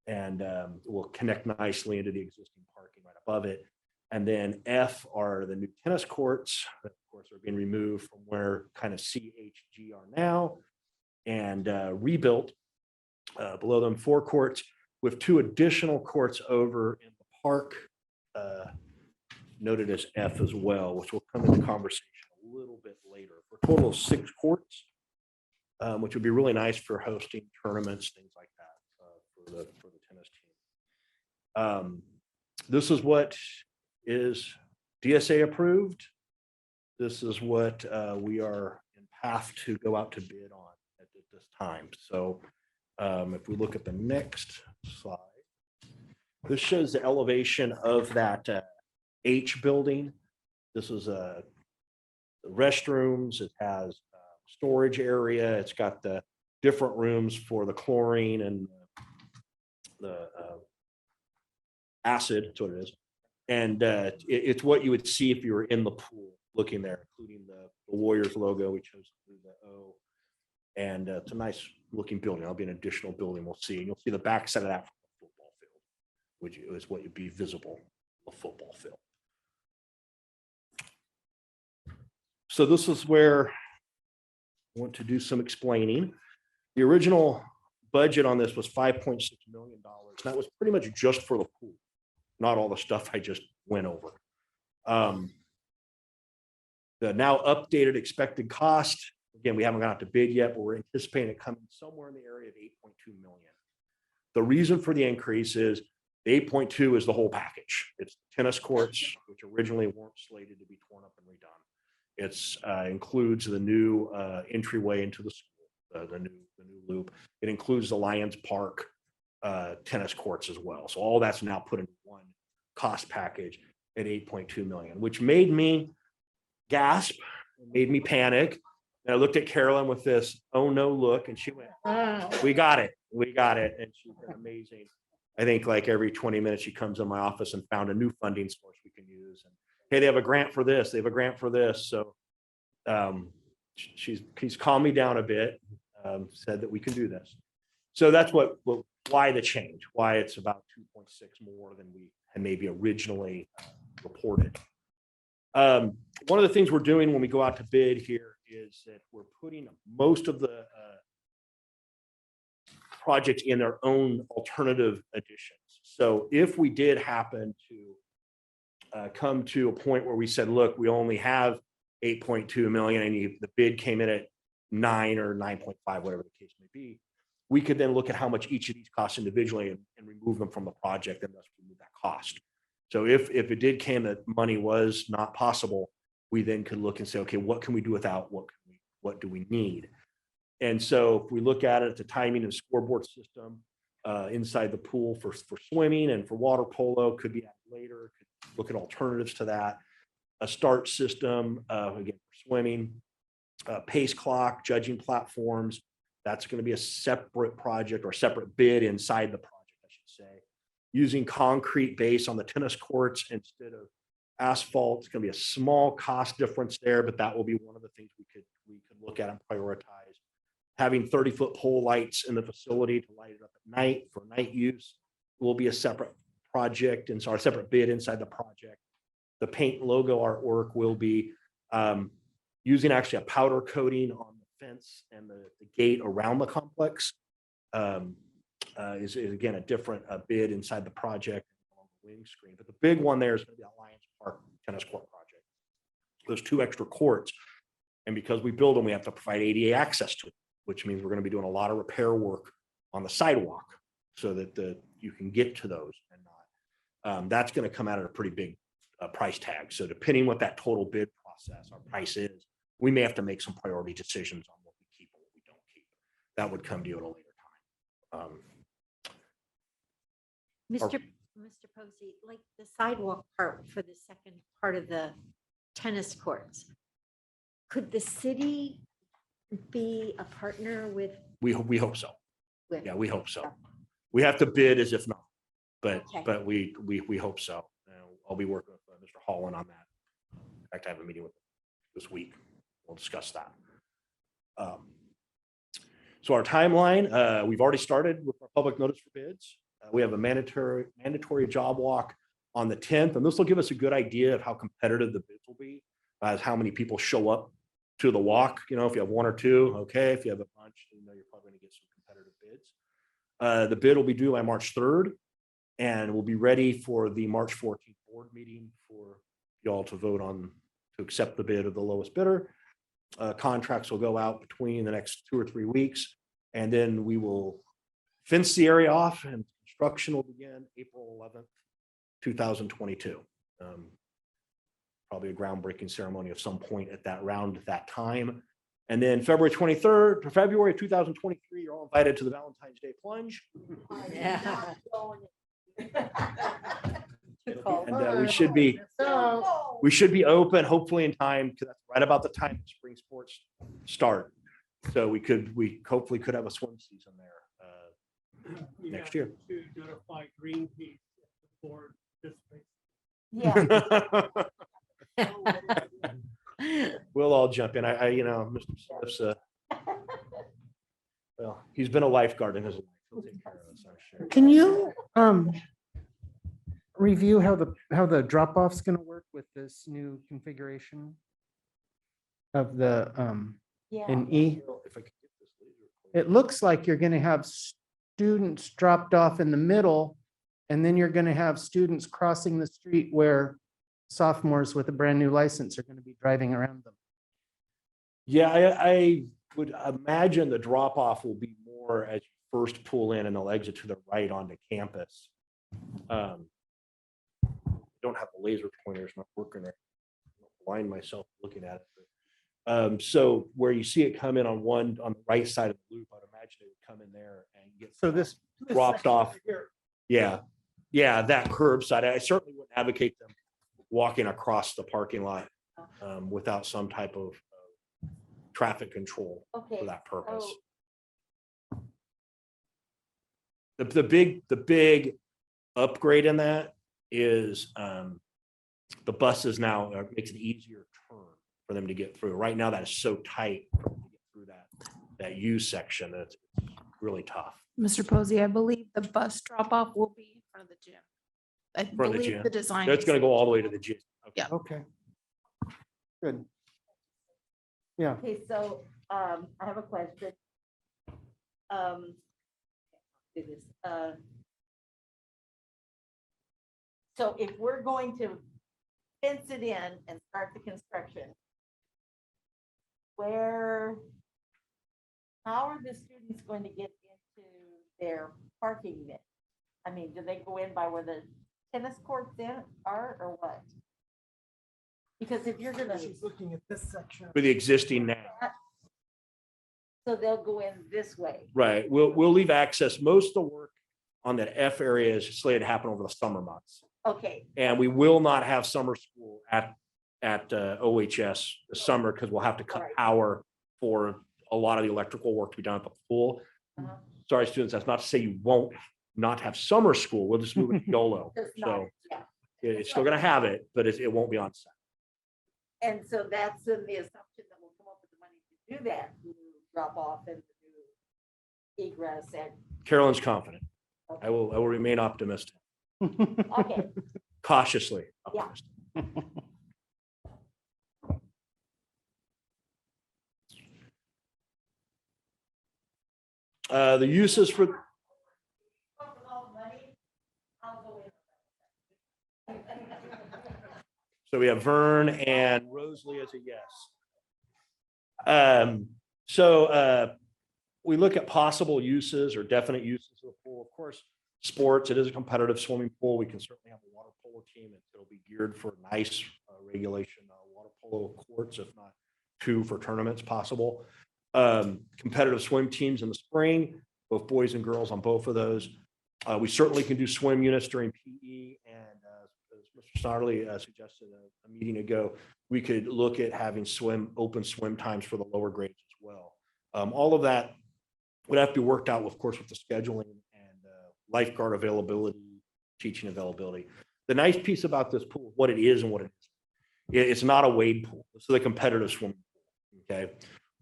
and will connect nicely into the existing parking right above it. And then F are the new tennis courts that, of course, are being removed from where kind of C, H, G are now, and rebuilt below them 4 courts with 2 additional courts over in the park, noted as F as well, which will come into conversation a little bit later. For a total of 6 courts, which would be really nice for hosting tournaments, things like that, for the tennis team. This is what is DSA approved. This is what we are in path to go out to bid on at this time. So if we look at the next slide, this shows the elevation of that H building. This is the restrooms. It has storage area. It's got the different rooms for the chlorine and the acid. That's what it is. And it's what you would see if you were in the pool looking there, including the Warriors logo. We chose the O. And it's a nice looking building. That'll be an additional building we'll see. And you'll see the backside of that from the football field, which is what would be visible, the football field. So this is where I want to do some explaining. The original budget on this was $5.6 million. That was pretty much just for the pool, not all the stuff I just went over. The now updated expected cost, again, we haven't gone out to bid yet, but we're anticipating it coming somewhere in the area of $8.2 million. The reason for the increase is the 8.2 is the whole package. It's tennis courts, which originally weren't slated to be torn up and redone. It's includes the new entryway into the school, the new loop. It includes the Lions Park tennis courts as well. So all that's now put in one cost package at $8.2 million, which made me gasp, made me panic And I looked at Carolyn with this, oh no, look, and she went, we got it. We got it. And she's been amazing. I think like every 20 minutes she comes in my office and found a new funding source we can use. And hey, they have a grant for this. They have a grant for this. So she's calmed me down a bit, said that we can do this. So that's why the change, why it's about 2.6 more than we had maybe originally reported. One of the things we're doing when we go out to bid here is that we're putting most of the projects in their own alternative additions. So if we did happen to come to a point where we said, look, we only have 8.2 million and the bid came in at 9 or 9.5, whatever the case may be, we could then look at how much each of these costs individually and remove them from the project and thus remove that cost. So if it did came that money was not possible, we then could look and say, okay, what can we do without? What do we need? And so if we look at it, the timing and scoreboard system inside the pool for swimming and for water polo could be added later. Could look at alternatives to that. A start system, again, for swimming, pace clock, judging platforms. That's going to be a separate project or separate bid inside the project, I should say. Using concrete base on the tennis courts instead of asphalt. It's going to be a small cost difference there, but that will be one of the things we could look at and prioritize. Having 30-foot pole lights in the facility to light it up at night for night use will be a separate project, and so a separate bid inside the project. The paint logo artwork will be using actually a powder coating on the fence and the gate around the complex. Is again a different bid inside the project on the wing screen. But the big one there is going to be the Lions Park tennis court project. Those 2 extra courts, and because we build them, we have to provide ADA access to it, which means we're going to be doing a lot of repair work on the sidewalk so that you can get to those and not. That's going to come out at a pretty big price tag. So depending what that total bid process, our price is, we may have to make some priority decisions on what we keep and what we don't keep. That would come to you at a later time. Mr. Posey, like the sidewalk part for the second part of the tennis courts, could the city be a partner with? We hope so. with- Yeah, we hope so. We have to bid as if not, but Okay. we hope so. I'll be working with Mr. Holland on that. In fact, I have a meeting with him this week. We'll discuss that. So our timeline, we've already started with our public notice for bids. We have a mandatory job walk on the 10th, and this will give us a good idea of how competitive the bids will be, as how many people show up to the walk. You know, if you have 1 or 2, okay. If you have a bunch, you know, you're probably going to get some competitive bids. The bid will be due by March 3rd, and we'll be ready for the March 14th board meeting for y'all to vote on to accept the bid of the lowest bidder. Contracts will go out between the next 2 or 3 weeks, and then we will fence the area off and construction will begin April 11th, 2022. Probably a groundbreaking ceremony of some point at that time. And then February 23rd, to February 2023, you're all invited to the Valentine's Day plunge. Yeah. And we should be open hopefully in time, because that's right about the time that spring sports start. So we hopefully could have a swim season there next year. To notify Greenpeace if the board participates. Yeah. We'll all jump in. Mr. Smith's, well, he's been a lifeguard in his life. He'll take care of us, I'm sure. Can you review how the drop-off's going to work with this new configuration of the in E? If I could get this laser. It looks like you're going to have students dropped off in the middle, and then you're going to have students crossing the street where sophomores with a brand new license are going to be driving around them. Yeah, I would imagine the drop off will be more as you first pull in and they'll exit to the right onto campus. Don't have the laser pointers not working there. I'll blind myself looking at it. So where you see it come in on the right side of the loop, I'd imagine it would come in there and get So this dropped off. Yeah, that curbside. I certainly wouldn't advocate them walking across the parking lot without some type of traffic control Okay. for that purpose. so- The big upgrade in that is the buses now makes it easier turn for them to get through. Right now, that is so tight to get through that U section. That's really tough. Mr. Posey, I believe the bus drop off will be in front of the gym. I Front of the believe gym. the design. That's is- going to go all the way to the gym. Okay. Yeah. Okay. Good. Yeah. Okay, so I have a question. Do this. So if we're going to fence it in and start the construction, how are the students going to get into their parking net? I mean, do they go in by where the tennis courts are or what? Because if you're gonna, She's looking at this section. For the existing now. so they'll go in this way. Right. We'll leave access. Most of the work on that F area is slated to happen over the summer months. Okay, And we will not have summer school at OHS this summer because we'll have to cut Right. power for a lot of the electrical work to be done at the pool. Uh-huh. Sorry, students, that's not to say you won't not have summer school. We'll just move it to YOLO. just not, So yeah. it's still going to have it, but it won't be on site. And so that's in the assumption that we'll come up with the money to do that, to drop off and to do egress and, Carolyn's confident. I will remain optimistic, okay, cautiously Yeah. optimistic. The uses for, so we have Vern and Rosalie as a yes. We look at possible uses or definite uses of the pool. Of course, sports, it is a competitive swimming pool. We can certainly have a water polo team. It'll be geared for nice regulation water polo courts, if not 2 for tournaments possible. Competitive swim teams in the spring, both boys and girls on both of those. We certainly can do swim units during PE, and as Mr. Snodley suggested a meeting ago, we could look at having open swim times for the lower grades as well. All of that would have to be worked out, of course, with the scheduling and lifeguard availability, teaching availability. The nice piece about this pool, what it is and what it isn't. It's not a wade pool. This is a competitive swimming pool. Okay.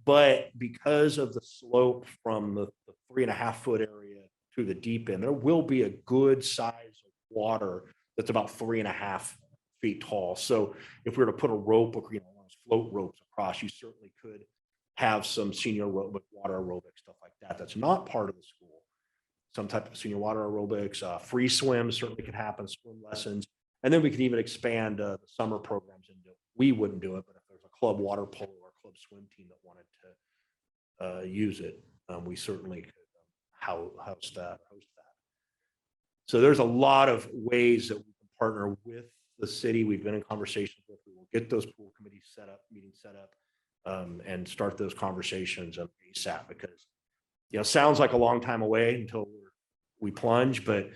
But because of the slope from the 3.5 foot area to the deep end, there will be a good size of water that's about 3.5 feet tall. So if we were to put a rope or one of those float ropes across, you certainly could have some senior aerobic, water aerobic stuff like that. That's not part of the school. Some type of senior water aerobics, free swim certainly could happen, swim lessons. And then we could even expand the summer programs into it. We wouldn't do it, but if there's a club water polo or club swim team that wanted to use it, we certainly could host that. So there's a lot of ways that we can partner with the city. We've been in conversations with. We will get those pool committees set up, meetings set up, and start those conversations ASAP, because sounds like a long time away until we plunge, but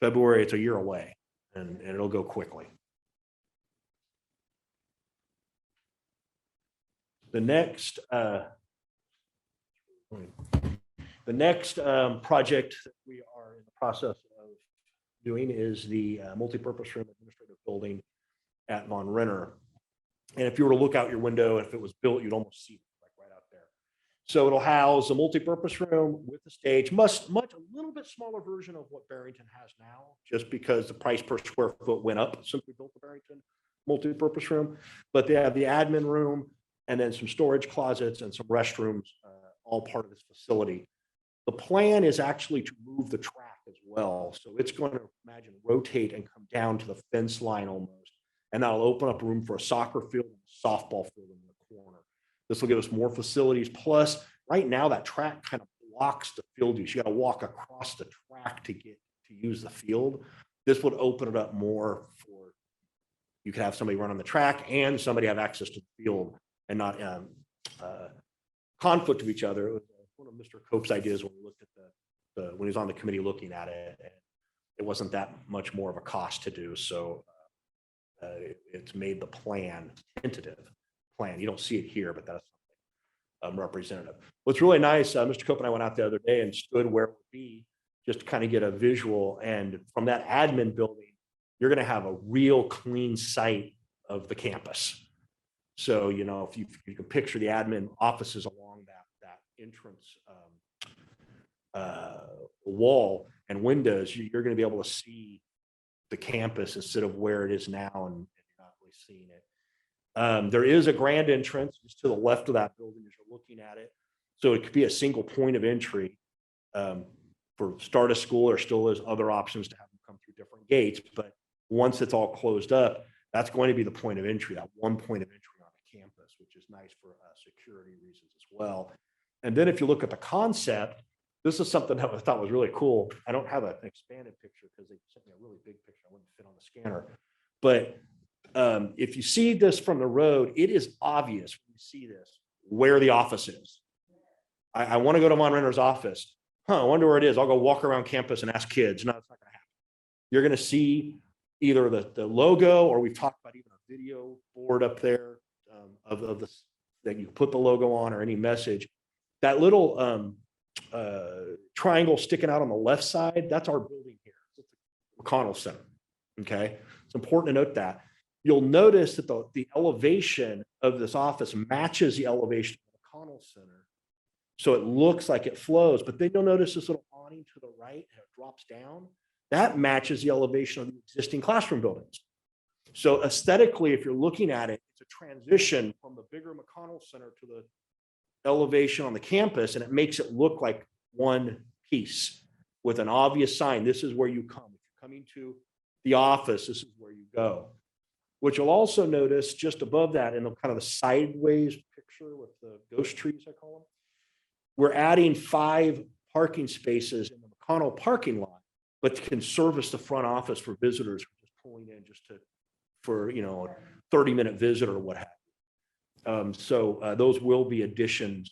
February, it's a year away, and it'll go quickly. The next project that we are in the process of doing is the multipurpose room administrative building at Von Renner. And if you were to look out your window, if it was built, you'd almost see it right out there. So it'll house a multipurpose room with the stage, a little bit smaller version of what Barrington has now, just because the price per square foot went up since we built the Barrington multipurpose room. But they have the admin room and then some storage closets and some restrooms, all part of this facility. The plan is actually to move the track as well. So it's going to, imagine, rotate and come down to the fence line almost. And that'll open up room for a soccer field and a softball field in the corner. This will give us more facilities. Plus, right now, that track kind of blocks the field use. You got to walk across the track to use the field. This would open it up more for, you could have somebody run on the track and somebody have access to the field and not conflict of each other. It was one of Mr. Cope's ideas when we looked at when he was on the committee looking at it. And it wasn't that much more of a cost to do. So it's made the plan tentative plan. You don't see it here, but that's representative. What's really nice, Mr. Cope and I went out the other day and stood where it would be just to kind of get a visual. And from that admin building, you're going to have a real clean sight of the campus. So, you know, if you can picture the admin offices along that entrance wall and windows, you're going to be able to see the campus instead of where it is now, and you're not really seeing it. There is a grand entrance just to the left of that building as you're looking at it. So it could be a single point of entry for start of school. There still is other options to have them come through different gates, but once it's all closed up, that's going to be the point of entry, that one point of entry on the campus, which is nice for security reasons as well. And then if you look at the concept, this is something that I thought was really cool. I don't have an expanded picture because they sent me a really big picture. I wouldn't fit on the scanner. But if you see this from the road, it is obvious when you see this where the office is. I want to go to Von Renner's office. I wonder where it is. I'll go walk around campus and ask kids. No, it's not going to happen. You're going to see either the logo, or we've talked about even a video board up there of this that you put the logo on, or any message. That little triangle sticking out on the left side, that's our building here. It's the McConnell Center. Okay, it's important to note that. You'll notice that the elevation of this office matches the elevation of the McConnell Center. So it looks like it flows, but then you'll notice this little awning to the right, and it drops down. That matches the elevation of the existing classroom buildings. So aesthetically, if you're looking at it, it's a transition from the bigger McConnell Center to the elevation on the campus, and it makes it look like one piece with an obvious sign. This is where you come. If you're coming to the office, this is where you go. What you'll also notice just above that, in the kind of the sideways picture with the ghost trees, I call them, we're adding 5 parking spaces in the McConnell parking lot, but can service the front office for visitors who are just pulling in just for you know, a 30-minute visit or what have you. So those will be additions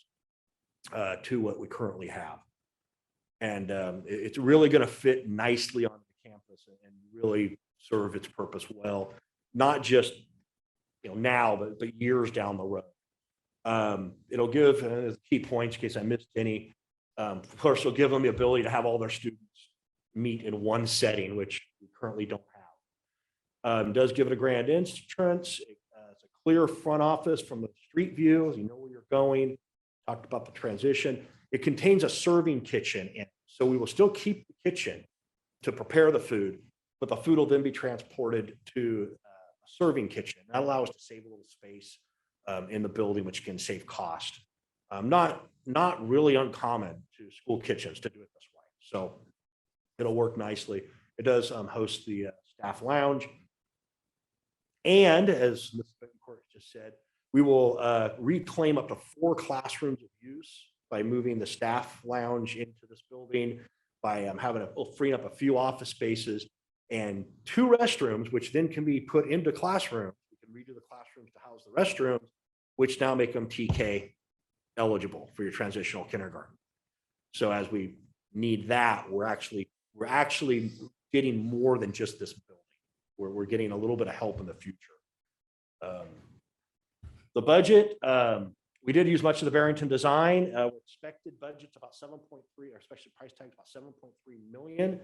to what we currently have. And it's really going to fit nicely on the campus and really serve its purpose well, not just, you know, now, but years down the road. It'll give key points in case I missed any. Of course, it'll give them the ability to have all their students meet in one setting, which we currently don't have. It does give it a grand entrance. It's a clear front office from the street view. You know where you're going. Talked about the transition. It contains a serving kitchen in it. So we will still keep the kitchen to prepare the food, but the food will then be transported to a serving kitchen. That allows us to save a little space in the building, which can save cost. Not really uncommon to school kitchens to do it this way. So it'll work nicely. It does host the staff lounge. And as Ms. Bettencourt just said, we will reclaim up to 4 classrooms of use by moving the staff lounge into this building, by freeing up a few office spaces and 2 restrooms, which then can be put into classrooms. We can redo the classrooms to house the restrooms, which now make them TK eligible for your transitional kindergarten. So as we need that, we're actually getting more than just this building. We're getting a little bit of help in the future. The budget, we did use much of the Barrington design. Expected budget's about 7.3, or especially price tag about 7.3 million.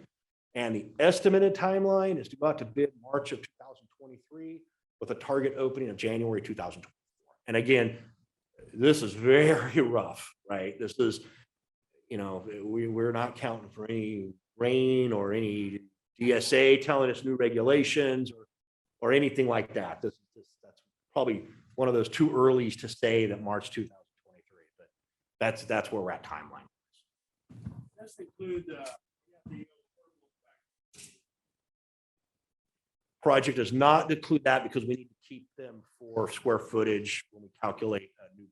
And the estimated timeline is to go out to bid March of 2023 with a target opening of January 2024. And again, this is very rough, right? This is, you know, we're not counting for any rain or any DSA telling us new regulations or anything like that. That's probably one of those too early to say that March 2023, but that's where we're at timeline. Does include the Project does not include that because we need to keep them for square footage when we calculate new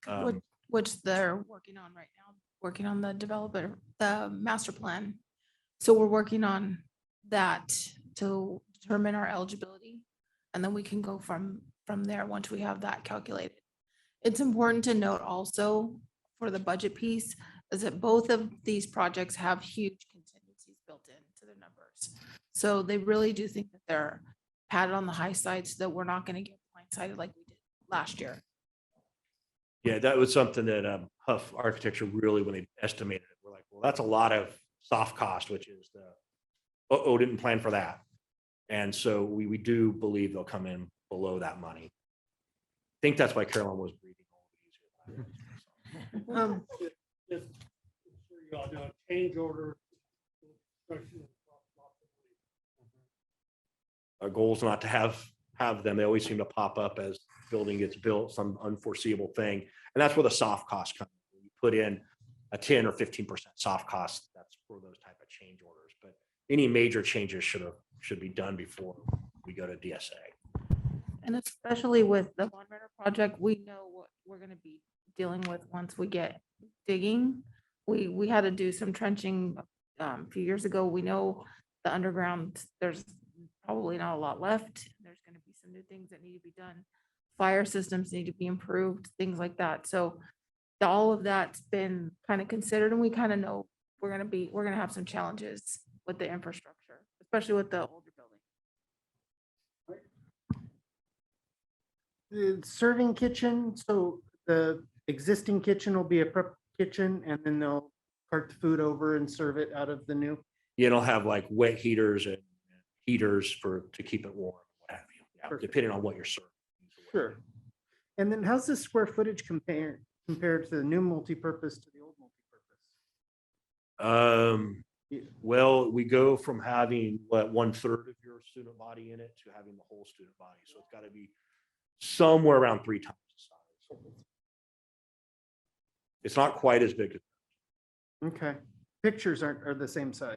growth. Which they're working on right now, working on the master plan. So we're working on that to determine our eligibility, and then we can go from there once we have that calculated. It's important to note also for the budget piece is that both of these projects have huge contingencies built into their numbers. So they really do think that they're padded on the high side so that we're not going to get blindsided like we did last year. Yeah, that was something that Huff Architecture really, when they estimated it, we're like, well, that's a lot of soft cost, which is didn't plan for that. And so we do believe they'll come in below that money. I think that's why Carolyn was breathing all of these. Just sure you all know, change order. Construction. Our goal is not to have them. They always seem to pop up as building gets built, some unforeseeable thing. And that's where the soft costs come. When you put in a 10 or 15% soft cost, that's for those type of change orders. But any major changes should be done before we go to DSA. And especially with the Von Renner project, we know what we're gonna be dealing with once we get digging. We had to do some trenching a few years ago. We know the underground, there's probably not a lot left. There's gonna be some new things that need to be done. Fire systems need to be improved, things like that. So all of that's been kind of considered, and we kind of know we're gonna have some challenges with the infrastructure, especially with the older building. The serving kitchen, so the existing kitchen will be a prep kitchen and then they'll cart the food over and serve it out of the new. It'll have like wet heaters and heaters to keep it warm, what have you. Yeah, Perfect. depending on what you're serving. Sure. And then how's the square footage compared to the new multipurpose to the old multipurpose? Well, we go from having 1/3 of your student body in it to having the whole student body. So it's got to be somewhere around 3 times the size. It's not quite as big. Okay. Pictures are the same size.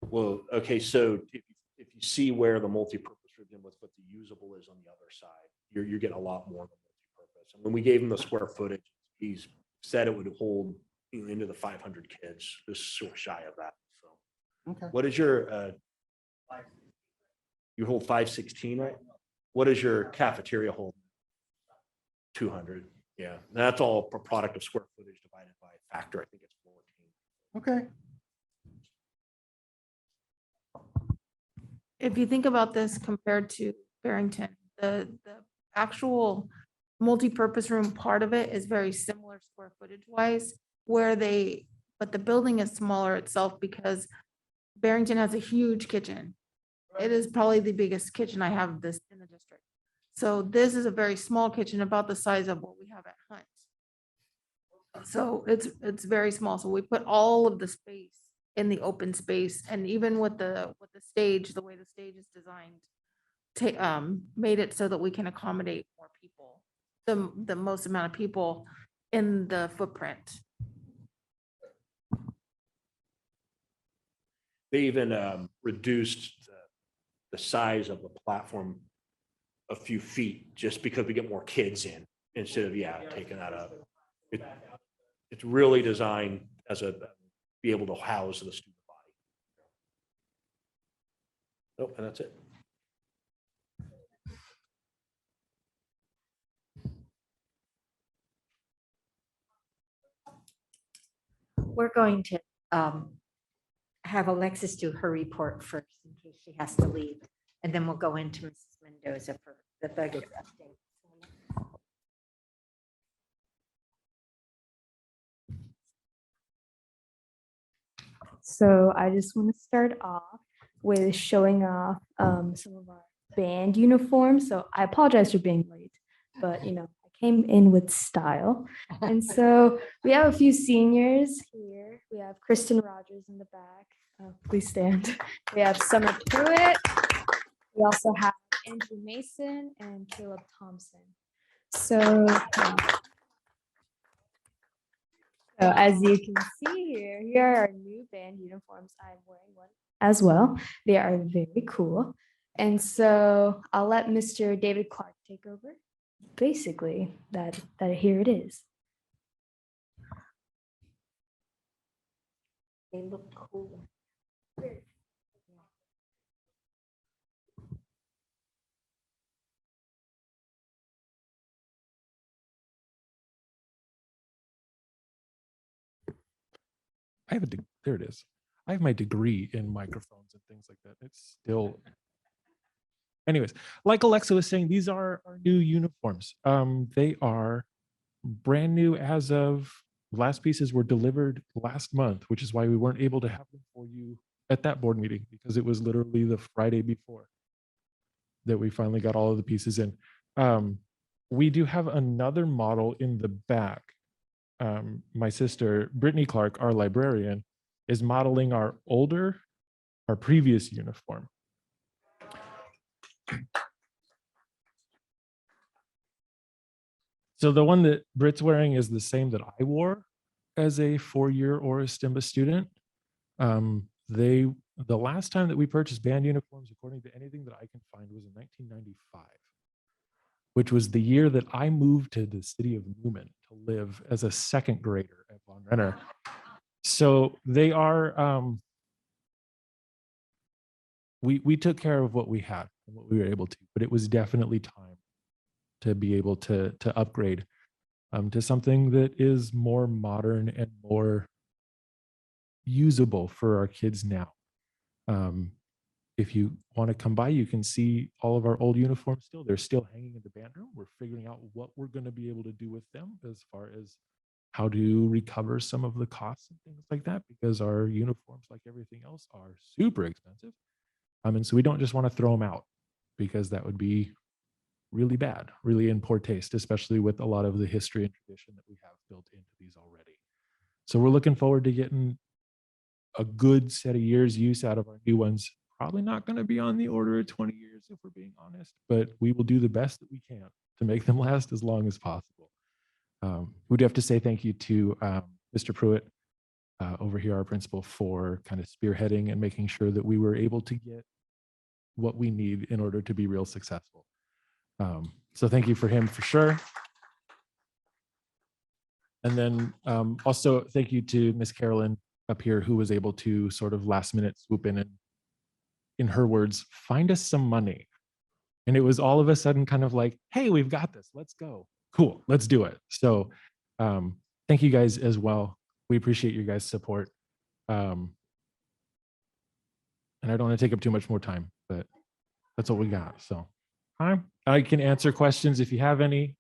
Well, okay, so if you see where the multi-purpose ribbon with what the usable is on the other side, you're getting a lot more of the multi-purpose. And when we gave him the square footage, he's said it would hold into the 500 kids, just so shy of that. So, Okay. what is your you hold 516, right? What is your cafeteria hold? 200. Yeah, that's all a product of square footage divided by factor. I think it's 14. Okay. If you think about this compared to Barrington, the actual multi-purpose room part of it is very similar square footage wise, but the building is smaller itself because Barrington has a huge kitchen. It is probably the biggest kitchen I have this in the district. So this is a very small kitchen, about the size of what we have at Hunt. So it's very small. So we put all of the space in the open space, and even with the stage, the way the stage is designed, made it so that we can accommodate more people, the most amount of people in the footprint. They even reduced the size of the platform a few feet just because we get more kids in instead of taking that up. It's really designed as be able to house the student body. Nope, and that's it. We're going to have Alexis do her report first in case she has to leave, and then we'll go into Mrs. Mendoza for the budget update. So I just want to start off with showing off some of our band uniforms. So I apologize for being late, but I came in with style. And so we have a few seniors here. We have Kristen Rogers in the back. Please stand. We have Summer Pruitt. We also have Andrew Mason and Caleb Thompson. So as you can see here are our new band uniforms. I'm wearing one as well. They are very cool. And so I'll let Mr. David Clark take over. Basically, that here it is. They look cool. There it is. I have my degree in microphones and things like that. It's still Anyways, like Alexa was saying, these are our new uniforms. They are brand new as of last pieces were delivered last month, which is why we weren't able to have them for you at that board meeting, because it was literally the Friday before that we finally got all of the pieces in. We do have another model in the back. My sister, Brittany Clark, our librarian, is modeling our previous uniform. So the one that Britt's wearing is the same that I wore as a 4-year Aura Stimba student. The last time that we purchased band uniforms, according to anything that I can find, was in 1995, which was the year that I moved to the city of Newman to live as a second grader at Von Renner. So they are, we took care of what we had and what we were able to, but it was definitely time to be able to upgrade to something that is more modern and more usable for our kids now. If you want to come by, you can see all of our old uniforms still. They're still hanging in the band room. We're figuring out what we're going to be able to do with them as far as how to recover some of the costs and things like that, because our uniforms, like everything else, are super expensive. And so we don't just want to throw them out, because that would be really bad, really in poor taste, especially with a lot of the history and tradition that we have built into these already. So we're looking forward to getting a good set of years use out of our new ones. Probably not going to be on the order of 20 years if we're being honest, but we will do the best that we can to make them last as long as possible. We do have to say thank you to Mr. Pruitt over here, our principal, for kind of spearheading and making sure that we were able to get what we need in order to be real successful. So thank you for him for sure. And then also thank you to Miss Carolyn up here, who was able to sort of last minute swoop in and, in her words, find us some money. And it was all of a sudden kind of like, hey, we've got this, let's go. Cool, let's do it. So thank you guys as well. We appreciate your guys' support. And I don't want to take up too much more time, but that's what we got. So I can answer questions if you have any.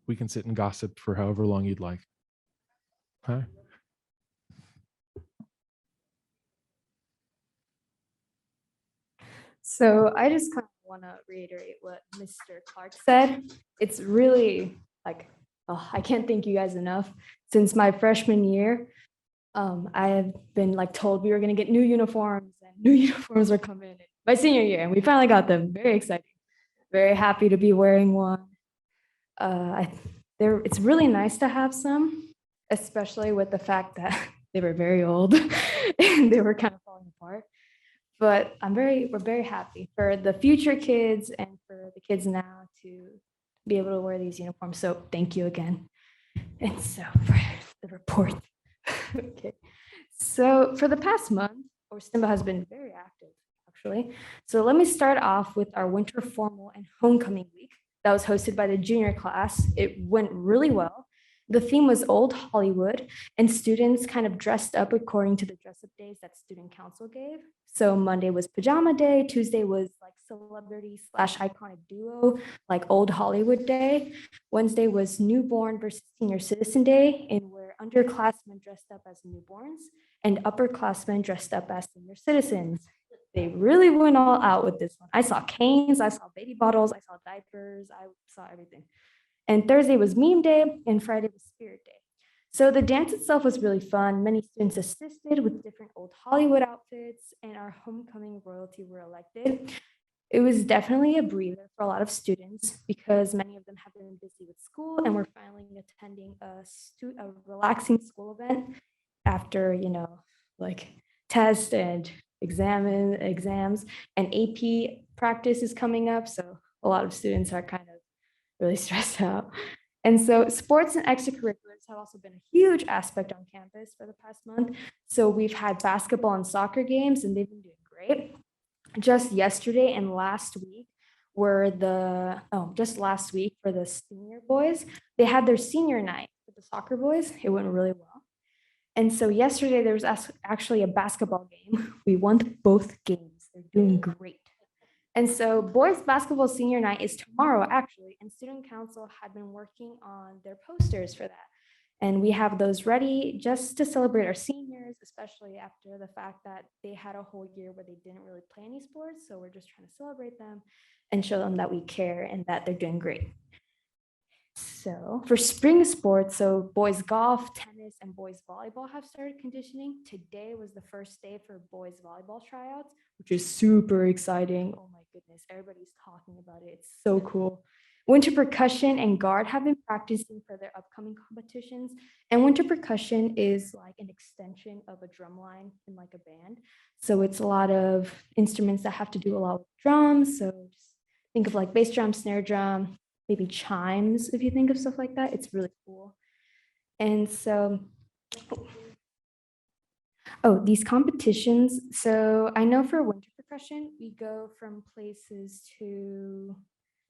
We can sit and gossip for however long you'd like. Hi. So I just kind of want to reiterate what Mr. Clark said. It's really like, oh, I can't thank you guys enough. Since my freshman year, I have been like told we were going to get new uniforms, and new uniforms are coming in my senior year, and we finally got them. Very exciting. Very happy to be wearing one. It's really nice to have some, especially with the fact that they were very old and they were kind of falling apart. But we're very happy for the future kids and for the kids now to be able to wear these uniforms. So thank you again. And so for the report. Okay. So for the past month, Stimba has been very active, actually. So let me start off with our winter formal and homecoming week that was hosted by the junior class. It went really well. The theme was Old Hollywood, and students kind of dressed up according to the dress-up days that student council gave. So Monday was pajama day, Tuesday was like celebrity / iconic duo, like Old Hollywood Day. Wednesday was newborn versus senior citizen day, in where underclassmen dressed up as newborns and upperclassmen dressed up as senior citizens. They really went all out with this one. I saw canes, I saw baby bottles, I saw diapers, I saw everything. And Thursday was meme day, and Friday was spirit day. So the dance itself was really fun. Many students assisted with different Old Hollywood outfits, and our homecoming royalty were elected. It was definitely a breather for a lot of students because many of them have been busy with school and were finally attending a relaxing school event after, like tests and exams, and AP practice is coming up. So a lot of students are kind of really stressed out. And so sports and extracurriculars have also been a huge aspect on campus for the past month. So we've had basketball and soccer games, and they've been doing great. Just yesterday and last week just last week for the senior boys, they had their senior night with the soccer boys. It went really well. And so yesterday there was actually a basketball game. We won both games. They're doing great. And so boys basketball senior night is tomorrow, actually, and student council had been working on their posters for that. And we have those ready just to celebrate our seniors, especially after the fact that they had a whole year where they didn't really play any sports. So we're just trying to celebrate them and show them that we care and that they're doing great. So for spring sports, so boys golf, tennis, and boys volleyball have started conditioning. Today was the first day for boys volleyball tryouts, which is super exciting. Oh my goodness, everybody's talking about it. It's so cool. Winter percussion and guard have been practicing for their upcoming competitions. And winter percussion is like an extension of a drum line in like a band. So it's a lot of instruments that have to do a lot with drums. So just think of like bass drum, snare drum, maybe chimes, if you think of stuff like that. It's really cool. And so, these competitions. So I know for winter percussion, we go from places to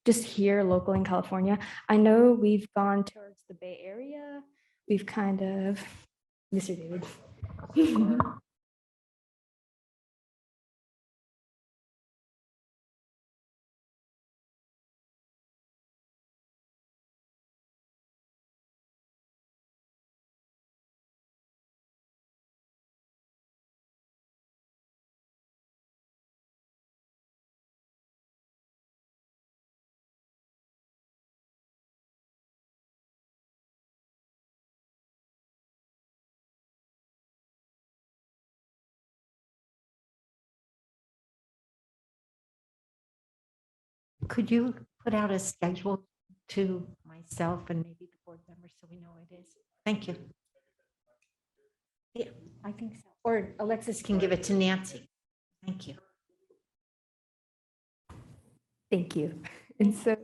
just here local in California. I know we've gone towards the Bay Area. We've kind of, Mr. David. Could you put out a schedule to myself and maybe the board members so we know what it is? Thank you. Yeah, I think so. Or Alexis can give it to Nancy. Thank you. Thank you. And so,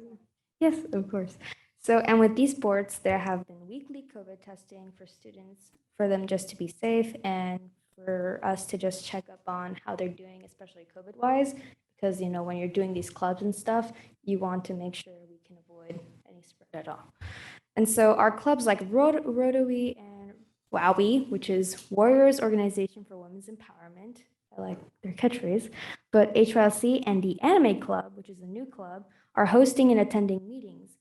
yes, of course. So, and with these sports, there have been weekly COVID testing for students for them just to be safe and for us to just check up on how they're doing, especially COVID wise, because, you know, when you're doing these clubs and stuff, you want to make sure we can avoid any spread at all. And so our clubs like Rotary and WOWI, which is Warriors Organization for Women's Empowerment, I like their catchphrase, but HYLC and the Anime Club, which is a new club, are hosting and attending meetings.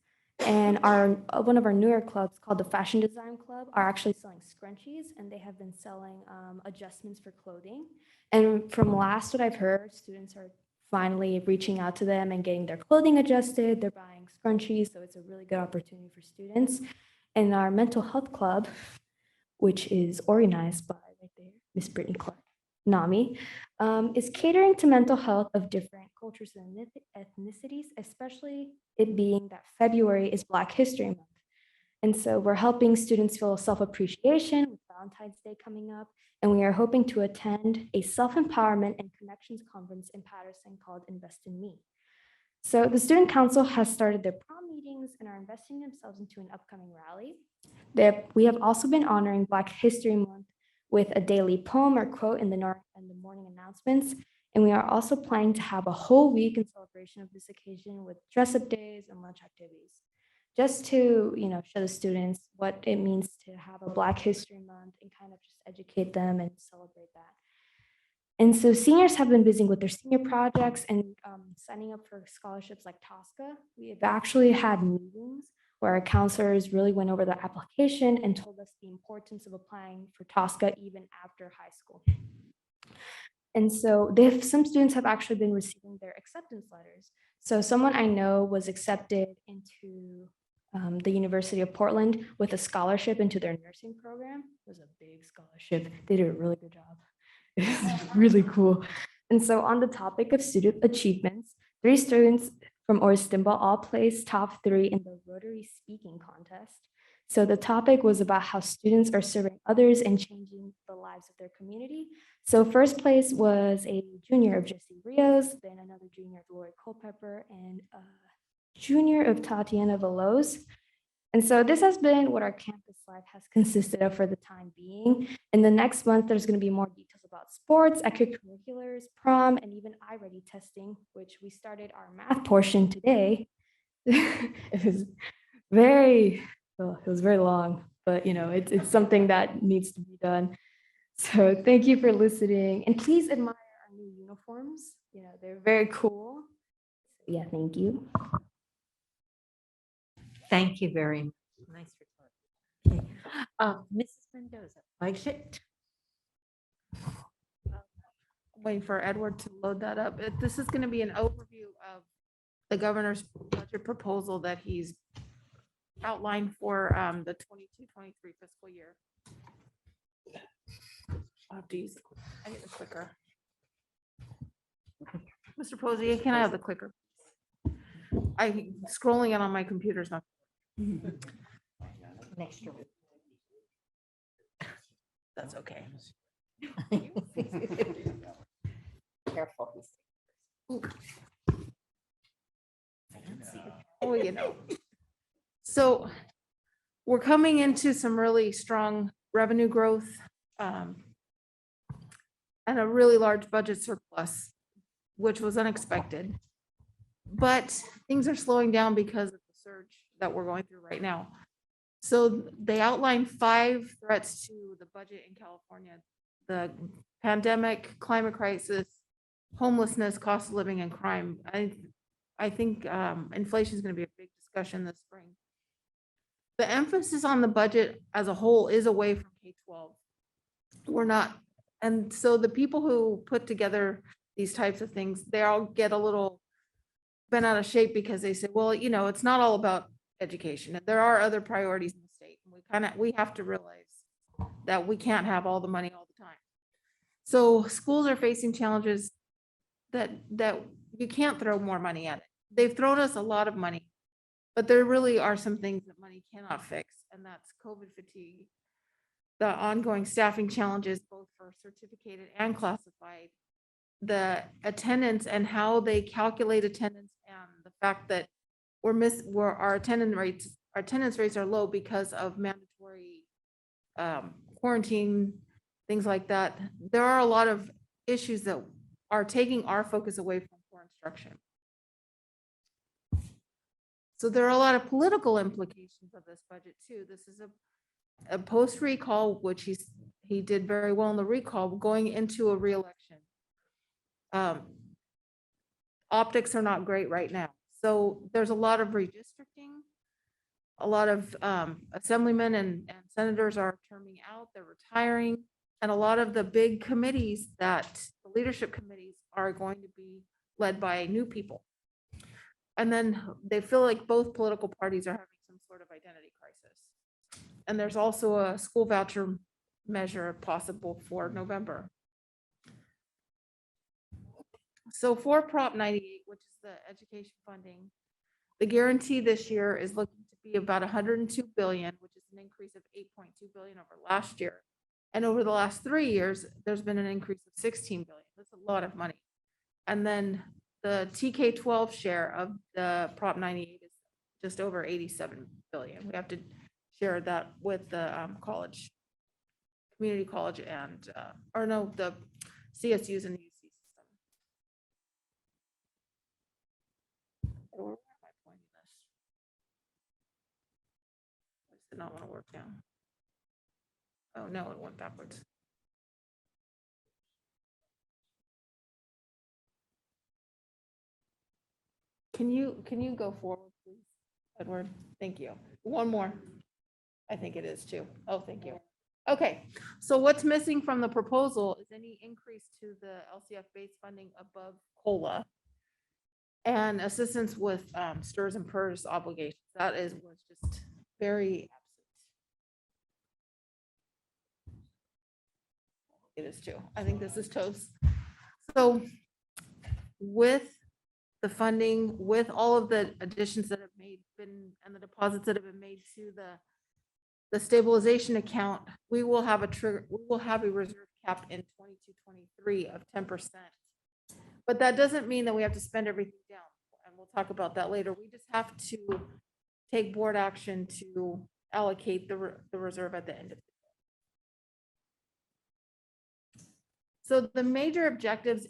And our one of our newer clubs called the Fashion Design Club are actually selling scrunchies, and they have been selling adjustments for clothing. And from last what I've heard, students are finally reaching out to them and getting their clothing adjusted. They're buying scrunchies, so it's a really good opportunity for students. And our mental health club, which is organized by right there, Miss Brittany Clark, NAMI, is catering to mental health of different cultures and ethnicities, especially it being that February is Black History Month. And so we're helping students feel self-appreciation with Valentine's Day coming up, and we are hoping to attend a self-empowerment and connections conference in Patterson called Invest in Me. So the Student Council has started their prom meetings and are investing themselves into an upcoming rally. We have also been honoring Black History Month with a daily poem or quote in the morning announcements. And we are also planning to have a whole week in celebration of this occasion with dress-up days and lunch activities, just to, you know, show the students what it means to have a Black History Month and kind of just educate them and celebrate that. And so seniors have been busy with their senior projects and signing up for scholarships like TSCA. We have actually had meetings where our counselors really went over the application and told us the importance of applying for TSCA even after high school. And so some students have actually been receiving their acceptance letters. So someone I know was accepted into the University of Portland with a scholarship into their nursing program. It was a big scholarship. They did a really good job. It's really cool. And so on the topic of student achievements, 3 students from Oristimba all placed top 3 in the Rotary speaking contest. So the topic was about how students are serving others and changing the lives of their community. So first place was a junior of Jesse Rios, then another junior of Lori Culpepper, and a junior of Tatiana Veloz. And so this has been what our campus life has consisted of for the time being. In the next month, there's going to be more details about sports, extracurriculars, prom, and even iReady testing, which we started our math portion today. It was very long, but you know, it's something that needs to be done. So thank you for listening, and please admire our new uniforms. You know, they're very cool. Yeah, thank you. Thank you very much. Nice report. Okay. Mrs. Mendoza, budget. Waiting for Edward to load that up. This is going to be an overview of the governor's budget proposal that he's outlined for the 22-23 fiscal year. I'll have to use I need the clicker. Mr. Posey, can I have the clicker? I scrolling it on my computer is not. Next year. That's okay. Careful. Oh, you know. So we're coming into some really strong revenue growth and a really large budget surplus, which was unexpected. But things are slowing down because of the surge that we're going through right now. So they outlined 5 threats to the budget in California: the pandemic, climate crisis, homelessness, cost of living, and crime. I think inflation is going to be a big discussion this spring. The emphasis on the budget as a whole is away from K-12. We're not, and so the people who put together these types of things, they all get a little bent out of shape because they say, well, you know, it's not all about education. And there are other priorities in the state. And we have to realize that we can't have all the money all the time. So schools are facing challenges that you can't throw more money at it. They've thrown us a lot of money, but there really are some things that money cannot fix, and that's COVID fatigue, the ongoing staffing challenges, both for certificated and classified, the attendance and how they calculate attendance, and the fact that our attendance rates are low because of mandatory quarantine, things like that. There are a lot of issues that are taking our focus away from core instruction. So there are a lot of political implications of this budget too. This is a post recall, which he did very well in the recall, going into a re-election. Optics are not great right now. So there's a lot of redistricting. A lot of assemblymen and senators are terming out, they're retiring. And a lot of the big committees the leadership committees are going to be led by new people. And then they feel like both political parties are having some sort of identity crisis. And there's also a school voucher measure possible for November. So for Prop 98, which is the education funding, the guarantee this year is looking to be about 102 billion, which is an increase of 8.2 billion over last year. And over the last 3 years, there's been an increase of 16 billion. That's a lot of money. And then the TK-12 share of the Prop 98 is just over 87 billion. We have to share that with the college, community college, and the CSUs and the UC system. Where am I pointing this? I just did not want to work down. Oh no, it went backwards. Can you go forward, please, Edward? Thank you. One more. I think it is too. Oh, thank you. Okay, so what's missing from the proposal is any increase to the LCF base funding above COLA and assistance with STRS and PERS obligations. That was just very absent. It is too. I think this is toast. So with the funding, with all of the additions that have been and the deposits that have been made to the stabilization account, we will have a reserve cap in 22-23 of 10%. But that doesn't mean that we have to spend everything down, and we'll talk about that later. We just have to take board action to allocate the reserve at the end of the year. So the major objectives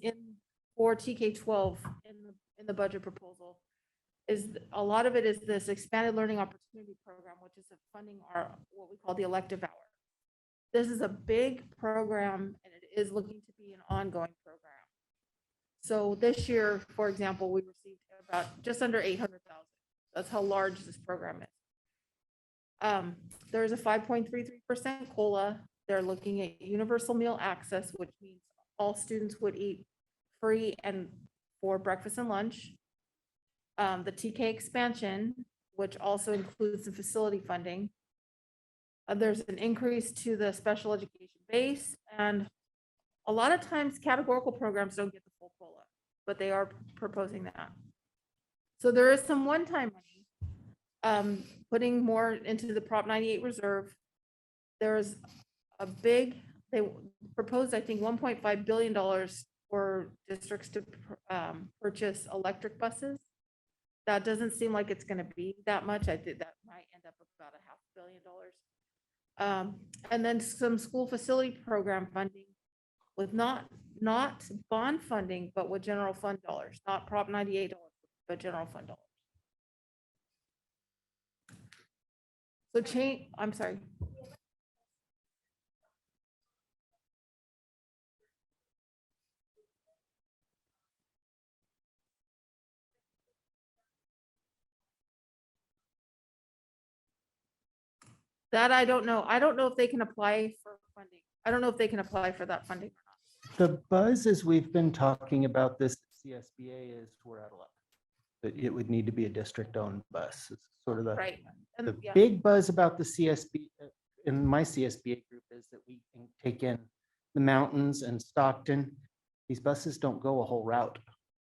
for TK-12 in the budget proposal is a lot of it is this expanded learning opportunity program, which is funding what we call the elective hour. This is a big program, and it is looking to be an ongoing program. So this year, for example, we received about just under 800,000. That's how large this program is. There's a 5.33% COLA. They're looking at universal meal access, which means all students would eat free and for breakfast and lunch. The TK expansion, which also includes the facility funding. There's an increase to the special education base, and a lot of times categorical programs don't get the full COLA, but they are proposing that. So there is some one-time money, putting more into the Prop 98 reserve. There's they proposed, I think, $1.5 billion for districts to purchase electric buses. That doesn't seem like it's going to be that much. I think that might end up about $500 million. And then some school facility program funding with not bond funding, but with general fund dollars, not Prop 98 dollars, but general fund dollars. So I'm sorry. That I don't know. I don't know if they can apply for funding. I don't know if they can apply for that funding or The buzz as we've been talking about this at CSBA is we're out of luck. That it would need to be a district-owned bus. It's sort of not. Right. the And yeah, big buzz about the CSB in my CSBA group is that we can take in the mountains and Stockton. These buses don't go a whole route.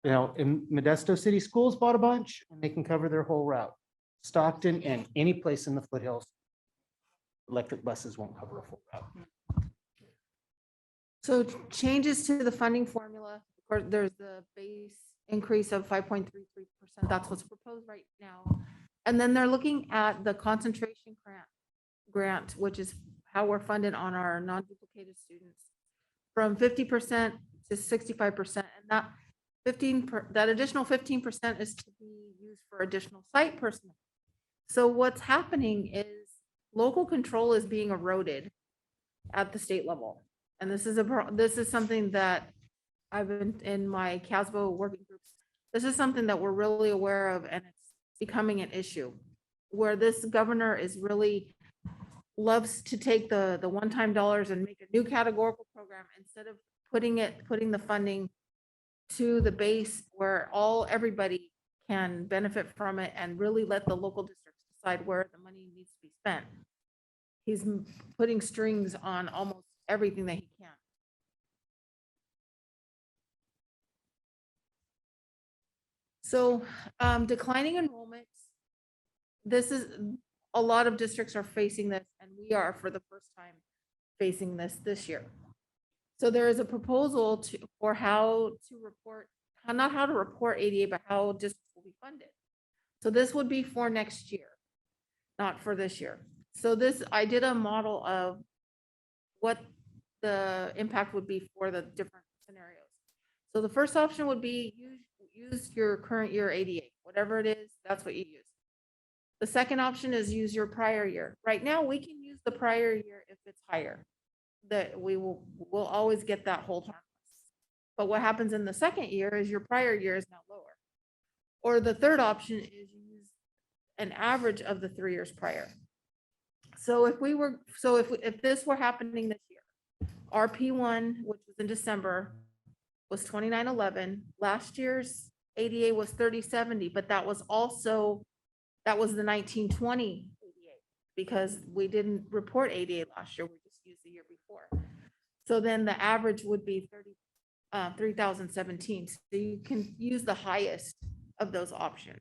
You know, in Modesto City Schools bought a bunch and they can cover their whole route. Stockton and any place in the foothills, electric buses won't cover a full route. so changes to the funding formula. Of course, there's the base increase of 5.33%. That's what's proposed right now. And then they're looking at the concentration grant, which is how we're funded on our non-duplicated students, from 50% to 65%. And that additional 15% is to be used for additional site personnel. So what's happening is local control is being eroded at the state level. And this is something that I've been in my CASBO working groups. This is something that we're really aware of, and it's becoming an issue where this governor is really loves to take the one-time dollars and make a new categorical program instead of putting the funding to the base where everybody can benefit from it and really let the local districts decide where the money needs to be spent. He's putting strings on almost everything that he can. So declining enrollments, this is a lot of districts are facing this, and we are for the first time facing this year. So there is a proposal for how to report, not how to report ADA, but how districts will be funded. So this would be for next year, not for this year. So I did a model of what the impact would be for the different scenarios. So the first option would be use your current year ADA, whatever it is, that's what you use. The second option is use your prior year. Right now, we can use the prior year if it's higher. That we'll always get that hold harmless. But what happens in the second year is your prior year is now lower. Or the third option is you use an average of the 3 years prior. So if this were happening this year, our P1, which was in December, was 2911. Last year's ADA was 3070, but that was the 1920 ADA because we didn't report ADA last year. We just used the year before. So then the average would be 3017. So you can use the highest of those options.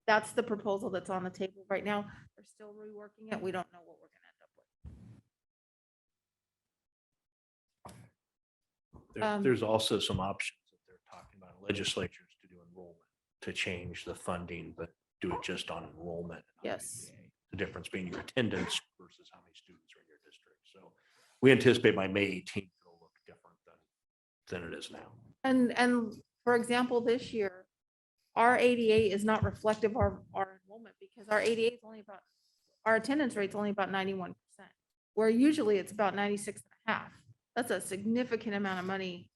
That's the proposal that's on the table right now. They're still reworking it. We don't know what we're going to end up with. There's also some options that they're talking about in legislatures to do enrollment, to change the funding, but do it just on enrollment. Yes. The difference being your attendance versus how many students are in your district. So we anticipate by May 18th, it'll look different than it is now. And for example, this year, our ADA is not reflective of our enrollment because our ADA is our attendance rate is only about 91%, where usually it's about 96.5. That's a significant amount of money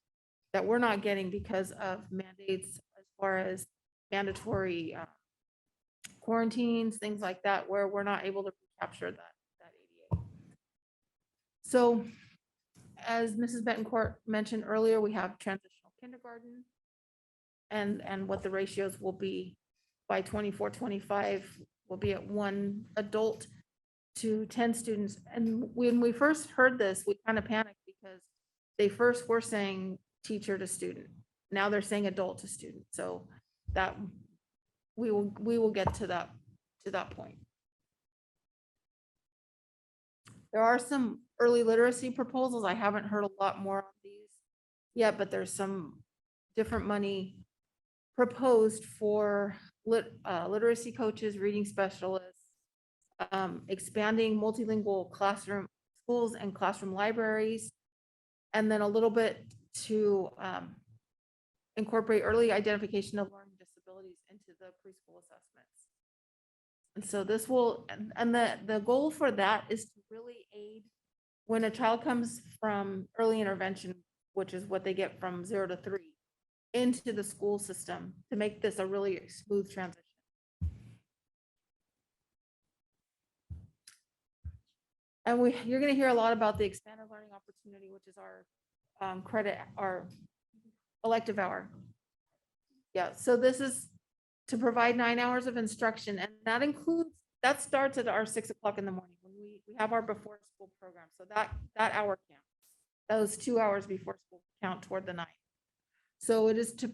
that we're not getting because of mandates as far as mandatory quarantines, things like that, where we're not able to capture that ADA. So as Mrs. Betancourt mentioned earlier, we have transitional kindergarten and what the ratios will be by 24, 25 will be at 1 adult to 10 students. And when we first heard this, we kind of panicked because they first were saying teacher to student. Now they're saying adult to student. So that we will get to that point. There are some early literacy proposals. I haven't heard a lot more on these yet, but there's some different money proposed for literacy coaches, reading specialists, expanding multilingual classroom schools and classroom libraries, and then a little bit to incorporate early identification of learning disabilities into the preschool assessments. And so this will, and the goal for that is to really aid when a child comes from early intervention, which is what they get from 0 to 3, into the school system, to make this a really smooth transition. And you're going to hear a lot about the expanded learning opportunity, which is our credit, our elective hour. Yeah, so this is to provide 9 hours of instruction, and that starts at our 6 o'clock in the morning when we have our before school program. So that hour counts. Those 2 hours before school count toward the 9. So it is to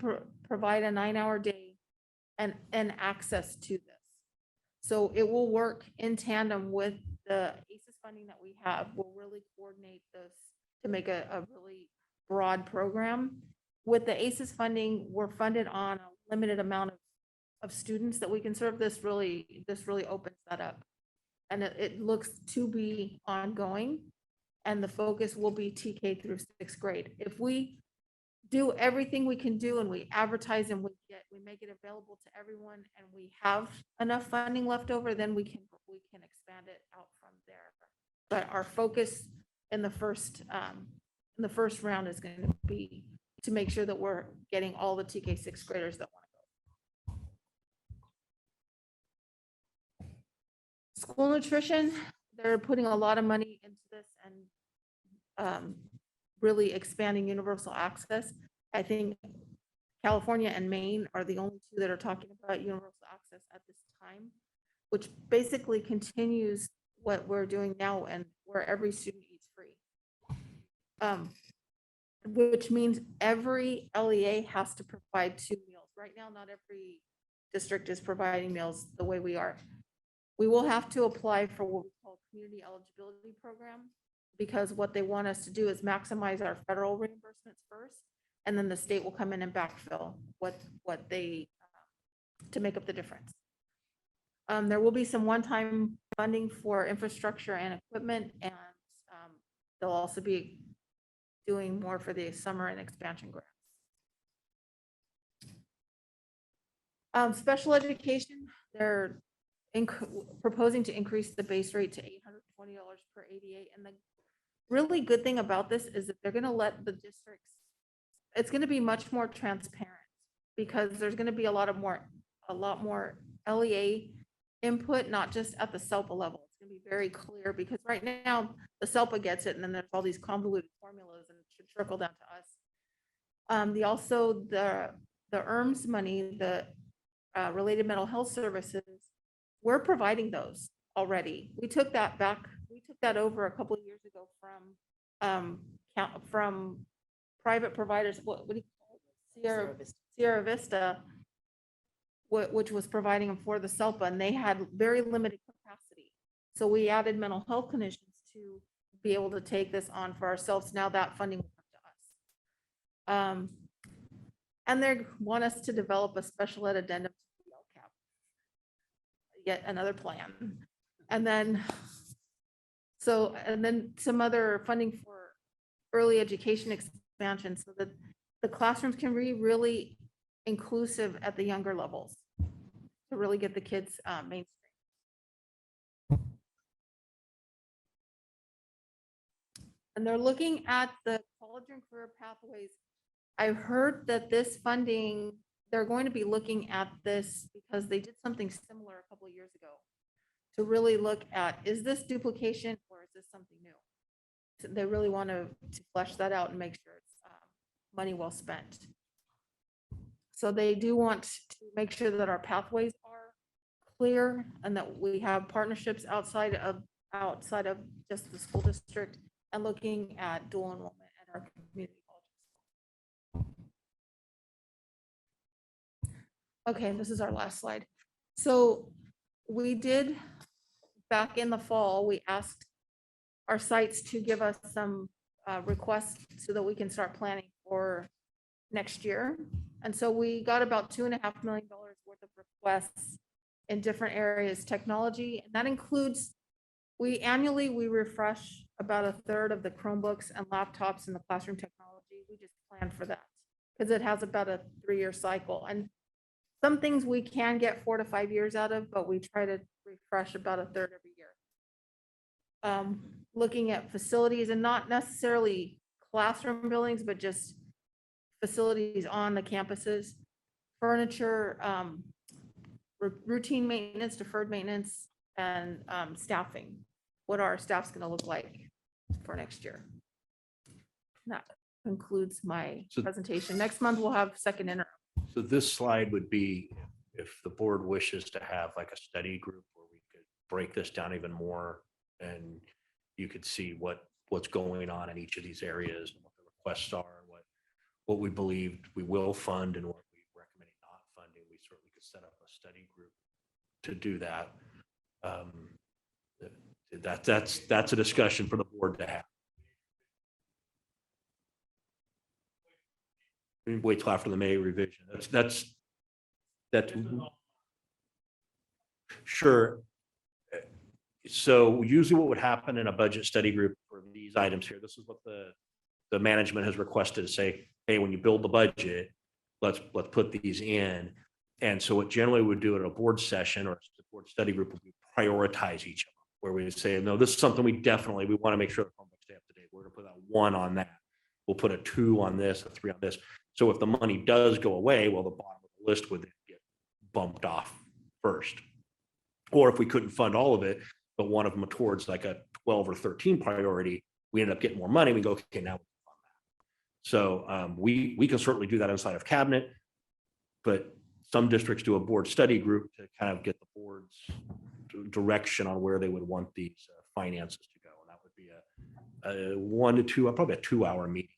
provide a 9-hour day and access to this. So it will work in tandem with the ACES funding that we have. We'll really coordinate this to make a really broad program. With the ACES funding, we're funded on a limited amount of students that we can serve. This really opens that up. And it looks to be ongoing, and the focus will be TK through 6th grade. If we do everything we can do and we advertise and we make it available to everyone and we have enough funding left over, then we can expand it out from there. But our focus in the first round is going to be to make sure that we're getting all the TK 6th graders that want to go. School nutrition, they're putting a lot of money into this and really expanding universal access. I think California and Maine are the only 2 that are talking about universal access at this time, which basically continues what we're doing now and where every student eats free. Which means every LEA has to provide 2 meals. Right now, not every district is providing meals the way we are. We will have to apply for what we call community eligibility program, because what they want us to do is maximize our federal reimbursements first, and then the state will come in and backfill what they to make up the difference. There will be some one-time funding for infrastructure and equipment, and they'll also be doing more for the summer and expansion grants. Special education, they're proposing to increase the base rate to $820 per ADA. And the really good thing about this is that they're going to let the districts, it's going to be much more transparent, because there's going to be a lot more LEA input, not just at the SELPA level. It's going to be very clear, because right now the SELPA gets it, and then there's all these convoluted formulas, and it should trickle down to us. The ERMS money, the related mental health services, we're providing those already. We took that back. We took that over a couple of years ago from private providers. What do you call it? Sierra Vista, which was providing them for the SELPA, and they had very limited capacity. So we added mental health clinicians to be able to take this on for ourselves. Now that funding will come to us. And they want us to develop a special ed addendum to the LCAP. Yet another plan. And then some other funding for early education expansion, so that the classrooms can be really inclusive at the younger levels to really get the kids mainstream. And they're looking at the college and career pathways I've heard that this funding, they're going to be looking at this because they did something similar a couple of years ago to really look at, is this duplication or is this something new? So they really want to flesh that out and make sure it's money well spent. So they do want to make sure that our pathways are clear and that we have partnerships outside of just the school district and looking at dual enrollment at our community colleges. Okay, this is our last slide. So we did, back in the fall, we asked our sites to give us some requests so that we can start planning for next year. And so we got about $2.5 million worth of requests in different areas, technology, and that includes, annually refresh about 1/3 of the Chromebooks and laptops in the classroom technology. We just plan for that because it has about a 3-year cycle. And some things we can get 4 to 5 years out of, but we try to refresh about 1/3 every year. Looking at facilities and not necessarily classroom buildings, but just facilities on the campuses, furniture, routine maintenance, deferred maintenance, and staffing. What our staff's going to look like for next year. That concludes my presentation. Next month we'll have second interim. So this slide would be if the board wishes to have like a study group where we could break this down even more and you could see what's going on in each of these areas and what the requests are and what we believe we will fund and what we recommend not funding. We certainly could set up a study group to do that. That's a discussion for the board to have. Wait till after the May revision. That's sure. So usually what would happen in a budget study group for these items here, this is what the management has requested to say, hey, when you build the budget, let's put these in. And so what generally we would do at a board session or a board study group would be prioritize each of them, where we would say, no, this is something we want to make sure the Chromebooks stay up to date. We're going to put a 1 on that. We'll put a 2 on this, a 3 on this. So if the money does go away, well, the bottom of the list would then get bumped off first. Or if we couldn't fund all of it, but one of them towards like a 12 or 13 priority, we end up getting more money. We go, okay, now we can fund that. So we can certainly do that inside of cabinet, but some districts do a board study group to kind of get the board's direction on where they would want these finances to go. And that would be a 1 to 2, probably a 2-hour meeting.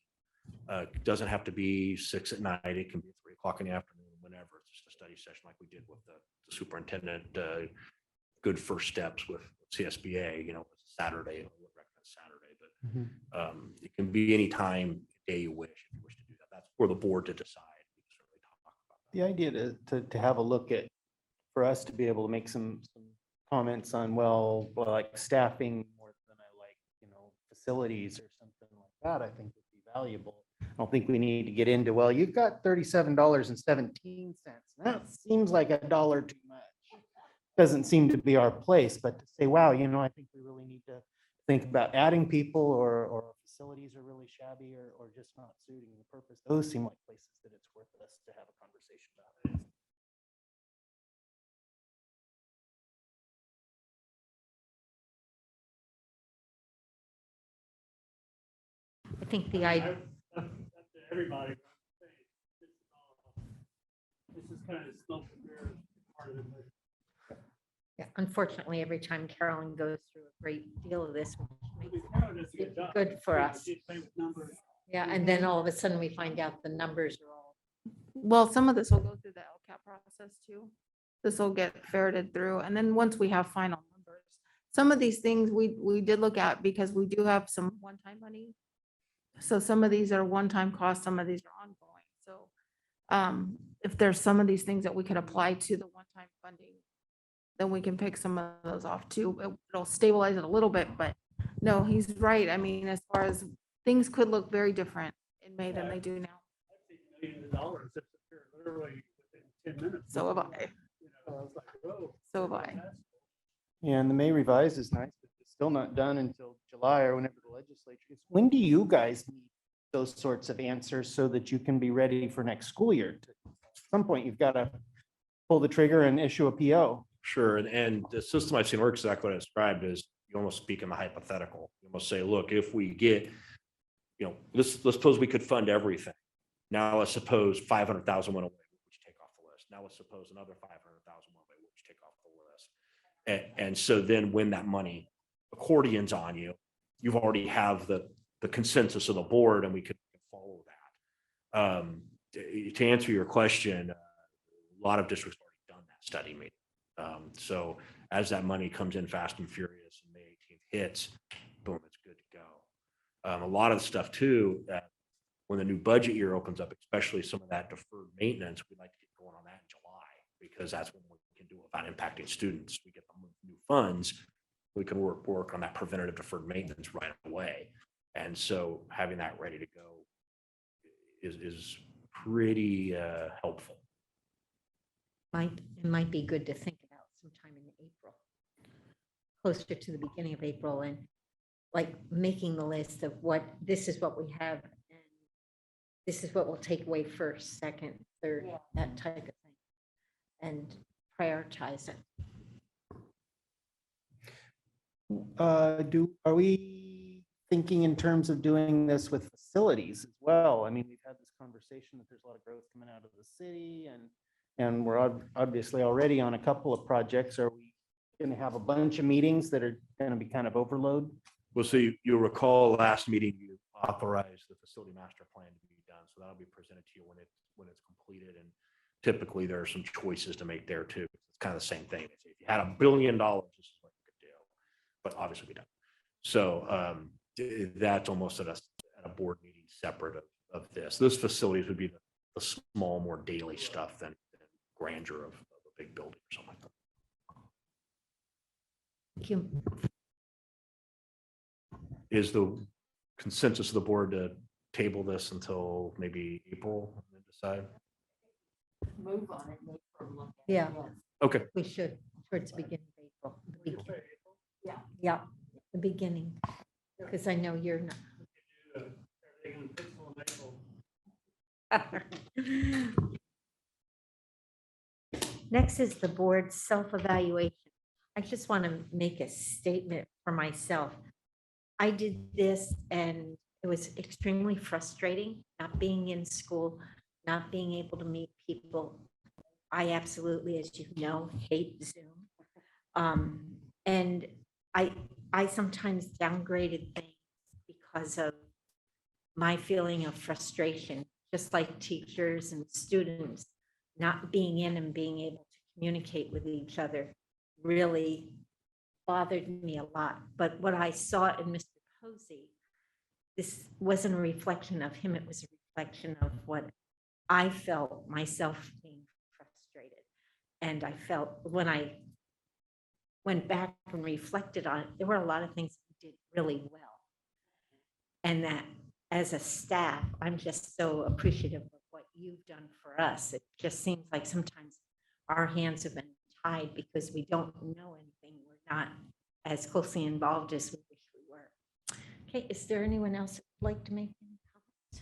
Doesn't have to be 6 at night. It can be 3 o'clock in the afternoon, whenever. It's just a study session like we did with the superintendent. Good first steps with CSBA, Saturday, I would recommend Saturday, but it can be any time, day you wish, if you wish to do that. That's for the board to decide. We can certainly talk about that. The idea to have a look at, for us to be able to make some comments on, well, like staffing more than I like, facilities or something like that, I think would be valuable. I don't think we need to get into, well, you've got $37.17. That seems like $1 too much. Doesn't seem to be our place, but to say, wow, I think we really need to think about adding people or facilities are really shabby or just not suiting the purpose. Those seem like places that it's worth us to have a conversation about. I think the idea. Everybody. This is kind of smoke and mirrors part of it. Yeah, unfortunately, every time Carolyn goes through a great deal of this, which makes it good for us. Yeah, and then all of a sudden we find out the numbers are all. Well, some of this will go through the LCAP process too. This will get ferreted through. And then once we have final numbers, some of these things we did look at because we do have some one-time money. So some of these are one-time costs, some of these are ongoing. So if there's some of these things that we could apply to the one-time funding, then we can pick some of those off too. It'll stabilize it a little bit, but no, he's right. I mean, as far as things could look very different in May than they do now. Millions of dollars disappeared literally within 10 minutes. So have I. So have I. Yeah, and the May revise is nice, but it's still not done until July or whenever the legislature is. When do you guys need those sorts of answers so that you can be ready for next school year. At some point, you've got to pull the trigger and issue a PO. Sure, and the system I've seen work exactly what I described is you almost speak in the hypothetical. You almost say, look, if we get, let's suppose we could fund everything. Now let's suppose 500,000 went away, which take off the list. Now let's suppose another 500,000 went away, which take off the list. And so then when that money accordions on you, you've already have the consensus of the board, and we could follow that. To answer your question, a lot of districts already done that study meeting. So as that money comes in fast and furious and May 18th hits, boom, it's good to go. A lot of the stuff too, that when the new budget year opens up, especially some of that deferred maintenance, we'd like to get going on that in July, because that's when we can do without impacting students. We get the new funds, we can work on that preventative deferred maintenance right away. And so having that ready to go is pretty helpful. It might be good to think about sometime in April, closer to the beginning of April, and like making the list of this is what we have, and this is what we'll take away first, second, third, Yeah. that type of thing, and prioritize it. Are we thinking in terms of doing this with facilities as well? I mean, we've had this conversation that there's a lot of growth coming out of the city, and we're obviously already on a couple of projects. Are we going to have a bunch of meetings that are going to be kind of overload? Well, so you'll recall last meeting, you authorized the facility master plan to be done. So that'll be presented to you when it's completed. And typically there are some choices to make there too. It's kind of the same thing. If you had $1 billion, this is what you could do, but obviously we don't. So that's almost at a board meeting separate of this. Those facilities would be the small, more daily stuff than grandeur of a big building or something like that. Thank you. Is the consensus of the board to table this until maybe April and then decide? Move on it. Make her look at it. Yeah. Yes. Okay. We should, towards the beginning of April. The beginning. Yeah. Yeah, the beginning, because I know you're not. Next is the board's self-evaluation. I just want to make a statement for myself. I did this and it was extremely frustrating, not being in school, not being able to meet people. I absolutely, as you know, hate Zoom. And I sometimes downgraded things because of my feeling of frustration, just like teachers and students not being in and being able to communicate with each other really bothered me a lot. But what I saw in Mr. Posey, this wasn't a reflection of him, it was a reflection of what I felt myself being frustrated. And I felt when I went back and reflected on it, there were a lot of things he did really well. And that as a staff, I'm just so appreciative of what you've done for us. It just seems like sometimes our hands have been tied because we don't know anything. We're not as closely involved as we wish we were. Okay, is there anyone else who would like to make any comments?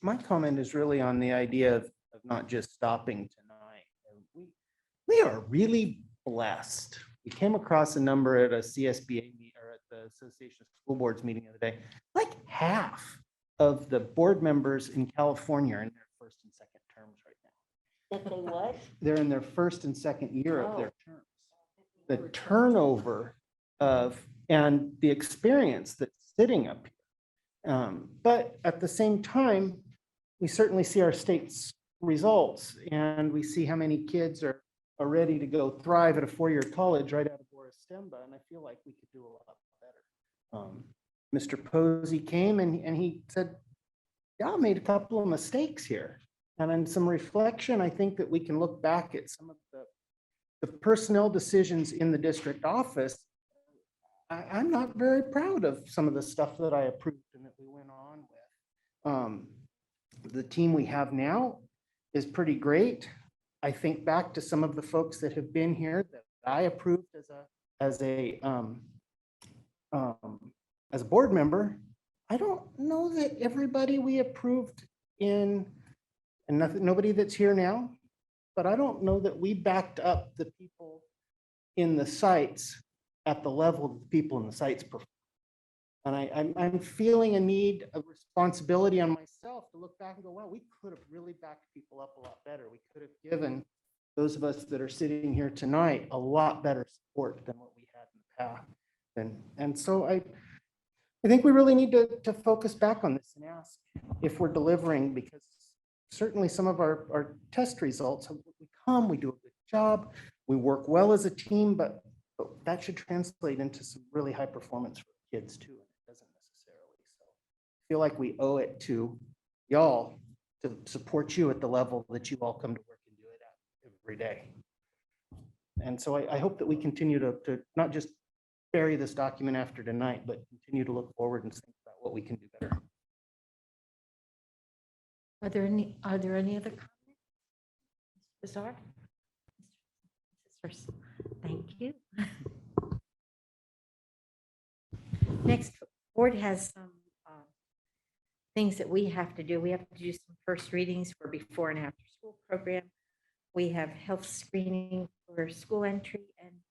My comment is really on the idea of not just stopping tonight. We are really blessed. We came across a number at a CSBA meet or at the Association of School Boards meeting the other day. Like half of the board members in California are in their first and second terms right now. That they what? They're in their first and second year of their Oh. terms. The turnover of and the experience that's sitting up here. But at the same time, we certainly see our state's results and we see how many kids are ready to go thrive at a four-year college right out of Boris Stemba, and I feel like we could do a lot better. Mr. Posey came and he said, yeah, I made a couple of mistakes here. And in some reflection, I think that we can look back at some of the personnel decisions in the district office. I'm not very proud of some of the stuff that I approved and that we went on with. The team we have now is pretty great. I think back to some of the folks that have been here that I approved as a as a board member, I don't know that everybody we approved and nobody that's here now, but I don't know that we backed up the people in the sites at the level that the people in the sites perform. And I'm feeling a need of responsibility on myself to look back and go, wow, we could have really backed people up a lot better. We could have given those of us that are sitting here tonight a lot better support than what we had in the past. And so I think we really need to focus back on this and ask if we're delivering, because certainly some of our test results, we do a good job, we work well as a team, but that should translate into some really high performance for kids too. And it doesn't necessarily. So I feel like we owe it to y'all to support you at the level that you all come to work and do it at every day. And so I hope that we continue to not just bury this document after tonight, but continue to look forward and think about what we can do better. Are there any other comments? Mr. Bizarre? Thank you. Next, board has some things that we have to do. We have to do some first readings for before and after school program. We have health screening for school entry and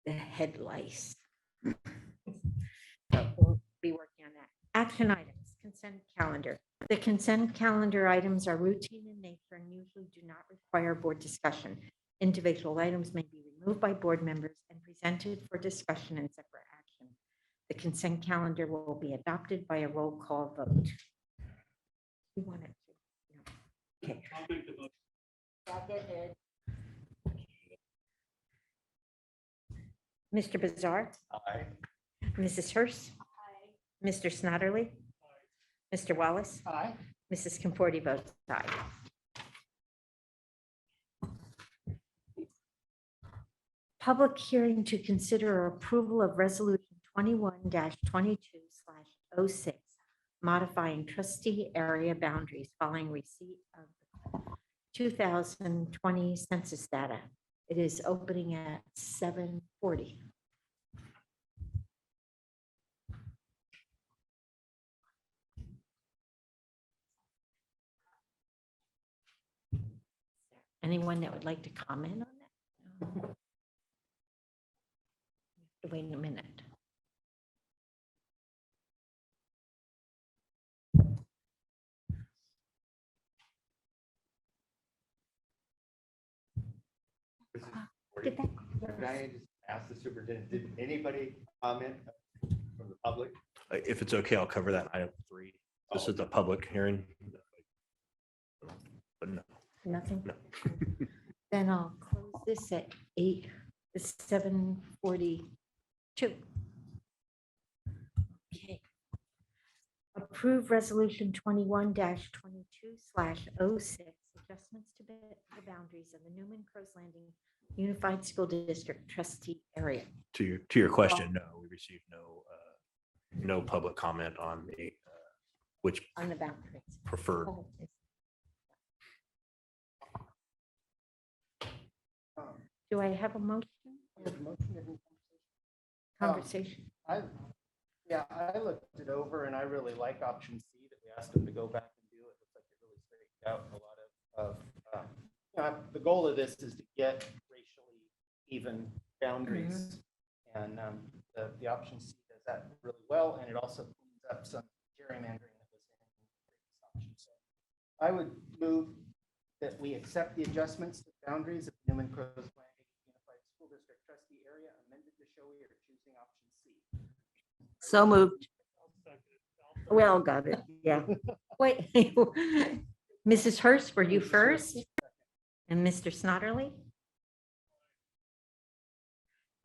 the head lice. So we'll be working on that. Action items, consent calendar. The consent calendar items are routine in nature and usually do not require board discussion. Individual items may be removed by board members and presented for discussion in separate action. The consent calendar will be adopted by a roll call vote. You want it to? No. Okay. Seconded. Mr. Bizarre? Aye. Mrs. Hurst? Aye. Mr. Snodderly? Aye. Mr. Wallace? Aye. Mrs. Conforti votes aye. Public hearing to consider approval of resolution 21-22/06, modifying trustee area boundaries following receipt of 2020 census data. It is opening at 7:40. Anyone that would like to comment on that? No. Wait a minute. Did that? Could I just ask the superintendent, did anybody comment from the public? If it's okay, I'll cover that item 3. This is the public hearing. But no. Nothing? No. Then I'll close this at 7:42. Okay. Approve resolution 21-22/06, adjustments to the boundaries of the Newman Crows Landing Unified School District trustee area. To your question, no, we received no public comment on the which On the boundaries. preferred. Do I have a motion? Conversation. I looked it over and I really like option C that we asked them to go back and do. It looks like it really straightened out a lot of the goal of this is to get racially even boundaries. And the option C does that really well. And it also cleans up some gerrymandering that was in the previous option. So I would move that we accept the adjustments to boundaries of Newman Crows Landing Unified School District trustee area amended to show we are choosing option C. So moved. We all got it. Yeah. Wait. Mrs. Hurst, were you first? And Mr. Snodderly?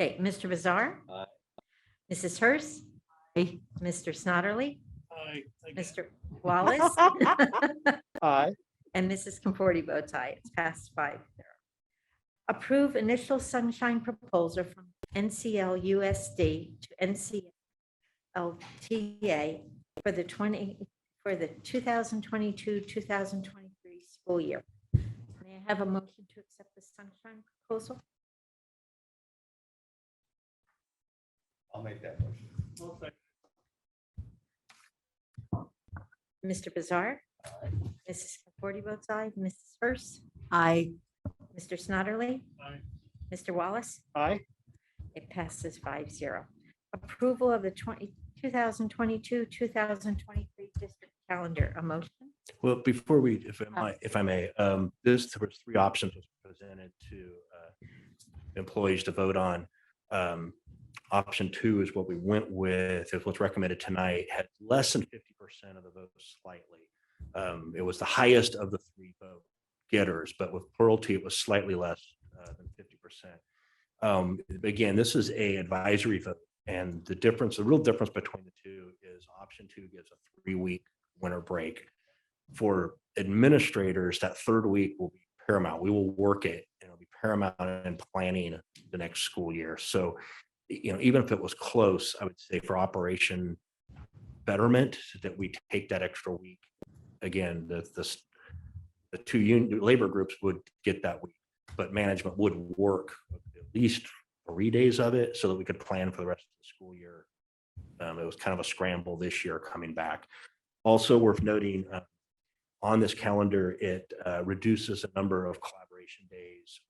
Okay, Mr. Bizarre? Aye. Mrs. Hurst? Aye. Mr. Snodderly? Aye. Mr. Wallace? Aye. And Mrs. Conforti votes aye. It's passed 5-0. Approve initial sunshine proposal from NCLUSD to NCLTA for the 2022-2023 school year. May I have a motion to accept the sunshine proposal? I'll make that motion. Mr. Bizarre? Mrs. Conforti votes aye. Mrs. Hurst? Aye. Mr. Snodderly? Aye. Mr. Wallace? Aye. It passes 5-0. Approval of the 2022-2023 district calendar. A motion? Well, before we, if I may, there was 3 options presented to employees to vote on. Option 2 is what we went with, is what's recommended tonight, had less than 50% of the votes slightly. It was the highest of the 3 vote getters, but with plurality, it was slightly less than 50%. Again, this is a advisory vote, and the real difference between the 2 is option 2 gives a 3-week winter break. For administrators, that 3rd week will be paramount. We will work it, and it'll be paramount in planning the next school year. So, even if it was close, I would say for operation betterment, that we take that extra week. Again, the 2 union labor groups would get that week, but management would work at least 3 days of it so that we could plan for the rest of the school year. It was kind of a scramble this year coming back. Also worth noting, on this calendar, it reduces the number of collaboration days.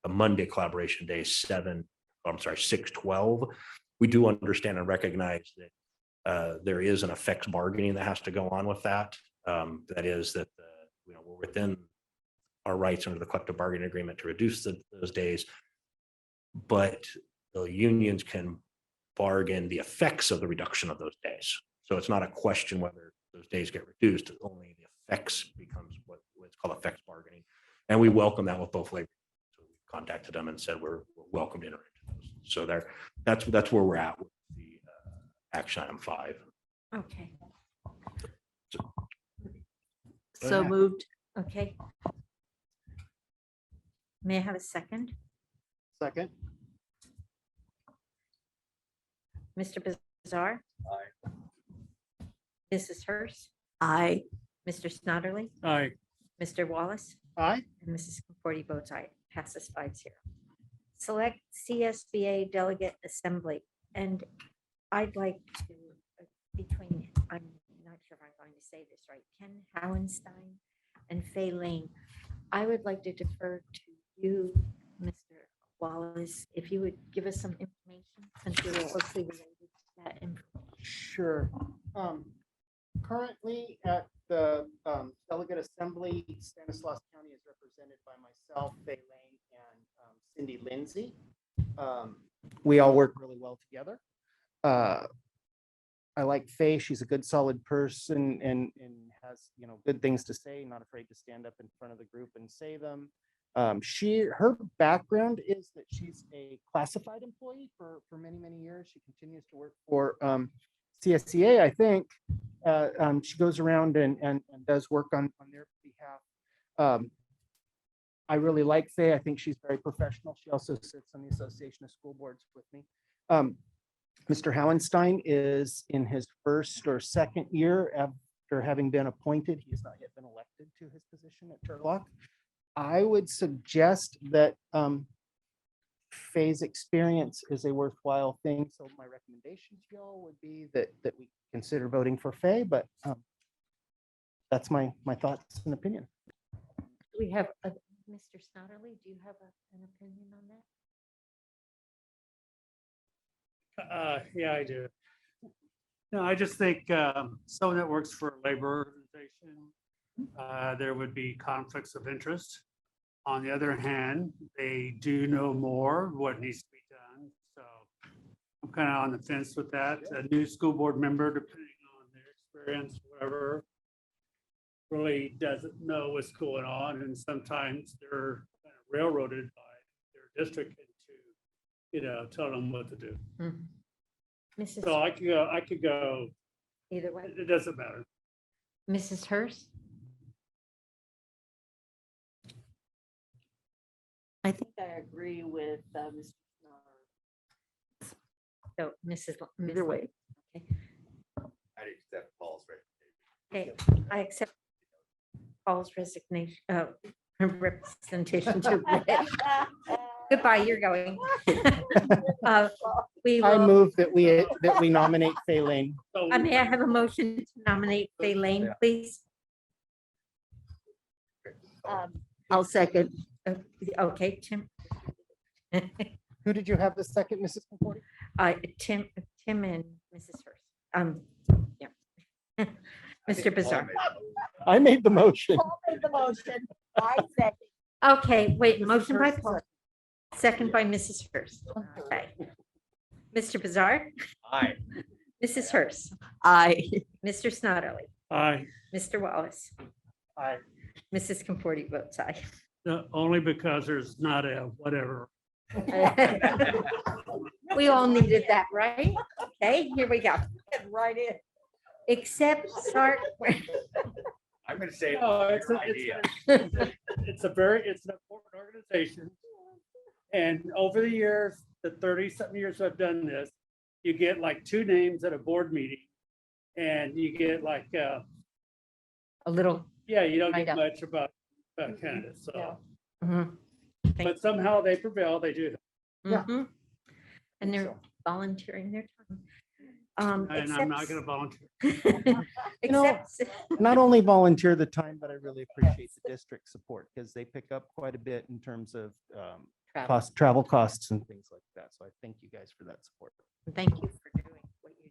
A Monday collaboration day, 6/12. We do understand and recognize that there is an effects bargaining that has to go on with that. That is that we're within our rights under the collective bargaining agreement to reduce those days, but the unions can bargain the effects of the reduction of those days. So it's not a question whether those days get reduced, only the effects becomes what's called effects bargaining. And we welcome that with both labor. So we contacted them and said we're welcome to enter into those. So that's where we're at with the action item 5. Okay. So moved. Okay. May I have a second? Second. Mr. Bizarre? Aye. Mrs. Hurst? Aye. Mr. Snodderly? Aye. Mr. Wallace? Aye. And Mrs. Conforti votes aye. Passes 5-0. Select CSBA Delegate Assembly. And I'd like to, I'm not sure if I'm going to say this right, Ken Howenstein and Fay Lane. I would like to defer to you, Mr. Wallace, if you would give us some information since you're closely related to that information. Sure. Currently at the Delegate Assembly, Stanislaus County is represented by myself, Fay Lane, and Cindy Lindsay. We all work really well together. I like Fay. She's a good, solid person and has, good things to say, not afraid to stand up in front of the group and say them. Her background is that she's a classified employee for many, many years. She continues to work for CSCA, I think. She goes around and does work on their behalf. I really like Faye. I think she's very professional. She also sits on the Association of School Boards with me. Mr. Howenstein is in his 1st or 2nd year after having been appointed. He has not yet been elected to his position at Turlock. I would suggest that Faye's experience is a worthwhile thing. So my recommendation to y'all would be that we consider voting for Faye, but that's my thoughts and opinion. Do we have Mr. Snodderly? Do you have an opinion on that? Yeah, I do. No, I just think someone that works for a labor organization, there would be conflicts of interest. On the other hand, they do know more what needs to be done. So I'm kind of on the fence with that. A new school board member, depending on their experience, whatever, really doesn't know what's going on. And sometimes they're kind of railroaded by their district into, telling them what to do. Mrs. So I could go, Either way. it doesn't matter. Mrs. Hurst? I think I agree with Mr. Snar. So Mrs. Either way. Okay. I'd accept Paul's Okay, I accept Paul's resignation, representation to Rick. Goodbye, you're going. We I will, move that we nominate Faylene. may I have a motion to nominate Faylene, please? I'll second. Okay, Tim. Who did you have the second, Mrs. Conforti? Tim and Mrs. Hurst. Yeah. Mr. Bizarre. I made the motion. Paul made the motion. I second. Okay, wait, motion by Paul, second by Mrs. Hurst. Okay. Mr. Bizarre, Aye. Mrs. Hurst, Aye. Mr. Snodderly, Aye. Mr. Wallace, Aye. Mrs. Conforti votes aye. No, only because there's not a whatever. We all needed that, right? Okay, here we go. Right in. Except, sorry, I'm gonna say. No, it's an important organization. And over the years, the 30-something years I've done this, you get like 2 names at a board meeting. And you get like, a little. yeah, you don't I get know. much about candidates, so. Mhm. But somehow they prevail, they do. Mhm. And they're volunteering their time. And I'm not gonna volunteer. Except, Not only volunteer the time, but I really appreciate the district support because they pick up quite a bit in terms of travel costs and things like that. So I thank you guys for that support. thank you for doing what you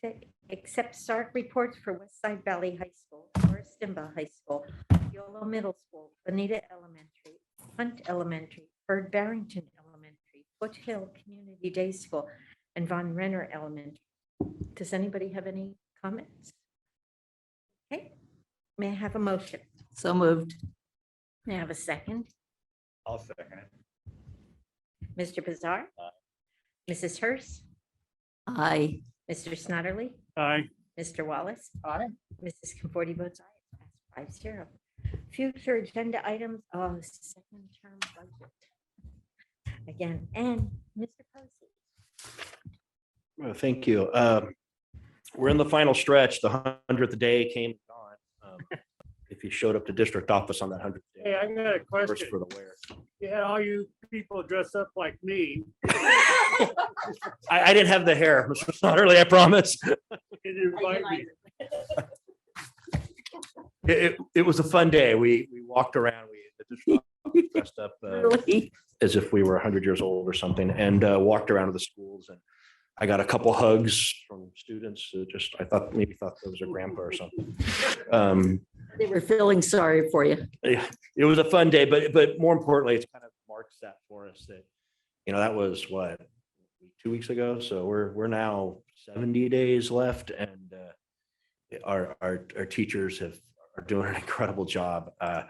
do. Accept start reports for West Side Valley High School, North Stimba High School, Yolo Middle School, Bonita Elementary, Hunt Elementary, Bird Barrington Elementary, Foothill Community Day School, and Von Renner Elementary. Does anybody have any comments? Okay, may I have a motion? So moved. May I have a second? I'll second it. Mr. Bizarre? Mrs. Hurst? Aye. Mr. Snodderly? Aye. Mr. Wallace? Aye. Mrs. Conforti votes aye. Passed 5-0. Future agenda items, second term budget. Again, and Mr. Posey. Well, thank you. We're in the final stretch. The 100th day came and gone. If you showed up to district office on that 100th Hey, day, I got a first question. for the wear. Yeah, all you people dress up like me. I didn't have the hair, Mr. Snodderly, I promise. You invite me. It was a fun day. We walked around, the district office dressed up Really? as if we were 100 years old or something, and walked around to the schools, and I got a couple hugs from students who I thought that was their grandpa or something. They were feeling sorry for you. It was a fun day, but more importantly, it's kind of marks that for us that, that was what, 2 weeks ago. So we're now 70 days left, and our teachers are doing an incredible job. I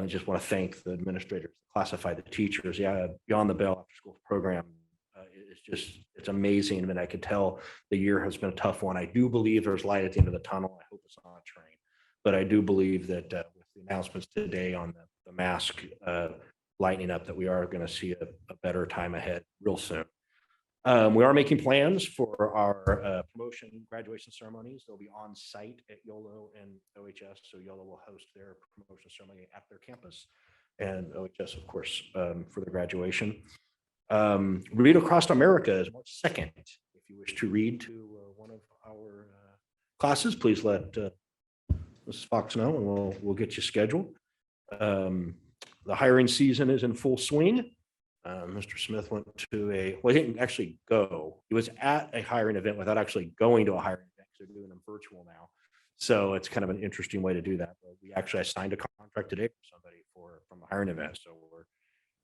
just want to thank the administrators, classify the teachers. Yeah, Beyond the Bell after school program it's amazing. I mean, I could tell the year has been a tough one. I do believe there's light at the end of the tunnel. I hope it's not a train, but I do believe that with the announcements today on the mask lightening up, that we are going to see a better time ahead real soon. We are making plans for our promotion graduation ceremonies. They'll be on site at YOLO and OHS. So YOLO will host their promotion ceremony at their campus, and OHS, of course, for the graduation. Read Across America is March 2nd. If you wish to read to one of our classes, please let Mrs. Fox know, and we'll get you scheduled. The hiring season is in full swing. Mr. Smith went to he didn't actually go. He was at a hiring event without actually going to a hiring event. They're doing them virtual now. So it's kind of an interesting way to do that. But we actually signed a contract today for somebody from a hiring event. So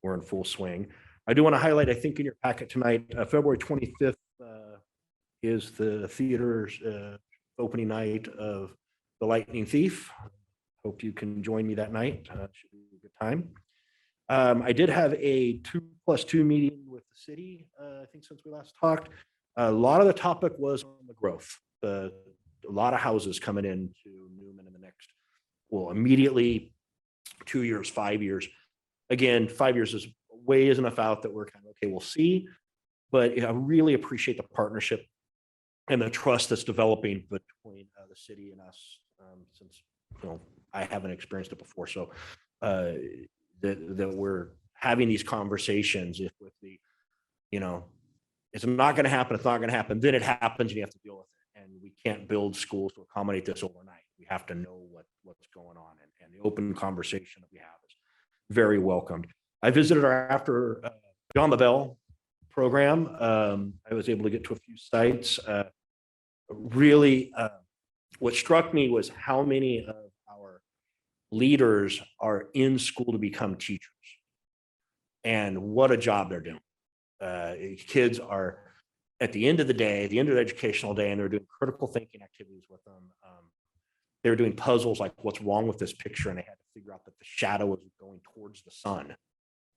we're in full swing. I do want to highlight, I think in your packet tonight, February 25th is the theater's opening night of The Lightning Thief. Hope you can join me that night. Should be a good time. I did have a 2+2 meeting with the city, I think since we last talked. A lot of the topic was on the growth. A lot of houses coming into Newman in the next, immediately 2 years, 5 years. Again, 5 years is way is enough out that we're kind of, okay, we'll see. But I really appreciate the partnership and the trust that's developing between the city and us, since I haven't experienced it before. So that we're having these conversations, if with the, you know, it's not going to happen, it's not going to happen, then it happens and you have to deal with it. And we can't build schools to accommodate this overnight. We have to know what's going on. And the open conversation that we have is very welcomed. I visited our after Beyond the Bell program. I was able to get to a few sites. Really, what struck me was how many of our leaders are in school to become teachers. And what a job they're doing. Kids are at the end of the day, the end of the educational day, and they're doing critical thinking activities with them. They're doing puzzles like what's wrong with this picture, and they had to figure out that the shadow was going towards the sun.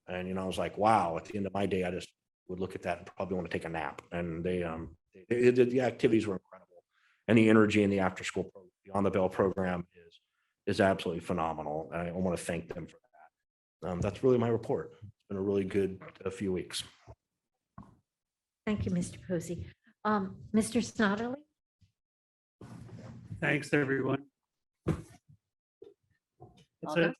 And, you know, I was like, wow, at the end of my day, I just would look at that and probably want to take a nap. And the activities were incredible. And the energy in the after school Beyond the Bell program is absolutely phenomenal. And I want to thank them for that. That's really my report. It's been a really good few weeks. Thank you, Mr. Posey. Mr. Snodderly? Thanks, everyone. That's it.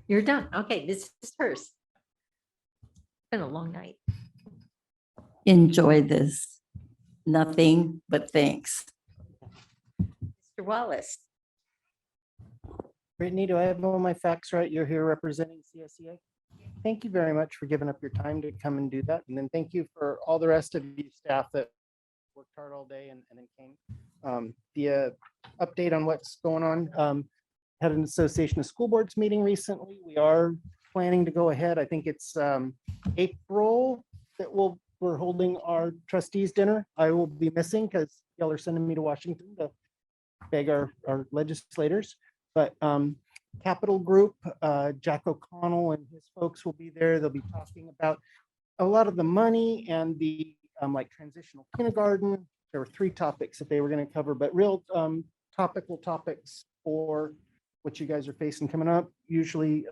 You're done. Okay, this is hers. It's been a long night. Enjoy this. Nothing but thanks. Mr. Wallace? Brittany, do I have all my facts right? You're here representing CSEA? Thank you very much for giving up your time to come and do that. And then thank you for all the rest of you staff that worked hard all day and then came. The update on what's going on. Had an Association of School Boards meeting recently. We are planning to go ahead. I think it's April that we're holding our trustees dinner. I will be missing because y'all are sending me to Washington to beg our legislators. But Capital Group, Jack O'Connell and his folks will be there. They'll be talking about a lot of the money and the like transitional kindergarten. There were 3 topics that they were going to cover, but real topical topics for what you guys are facing coming up. Usually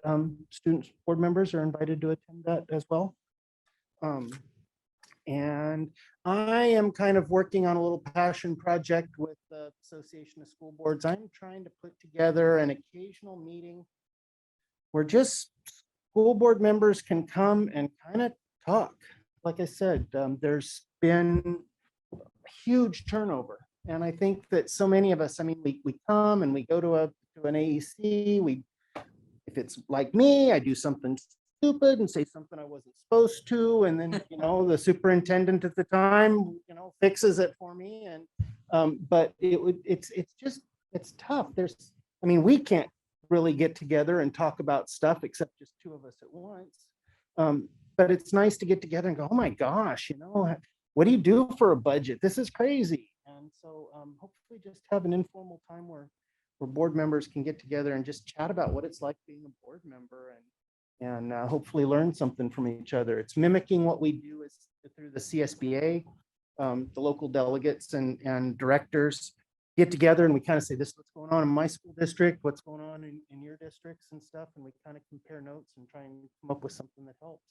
students, board members are invited to attend that as well. And I am kind of working on a little passion project with the Association of School Boards. I'm trying to put together an occasional meeting where just school board members can come and kind of talk. Like I said, there's been huge turnover. And I think that so many of us, I mean, we come and we go to an AEC. If it's like me, I do something stupid and say something I wasn't supposed to. And then, you know, the superintendent at the time, you know, fixes it for me. And, but it's tough. I mean, we can't really get together and talk about stuff except just 2 of us at once. But it's nice to get together and go, oh my gosh, you know, what do you do for a budget? This is crazy. And so hopefully just have an informal time where board members can get together and just chat about what it's like being a board member and hopefully learn something from each other. It's mimicking what we do through the CSBA. The local delegates and directors get together and we kind of say, this is what's going on in my school district, what's going on in your districts and stuff. And we kind of compare notes and try and come up with something that helps.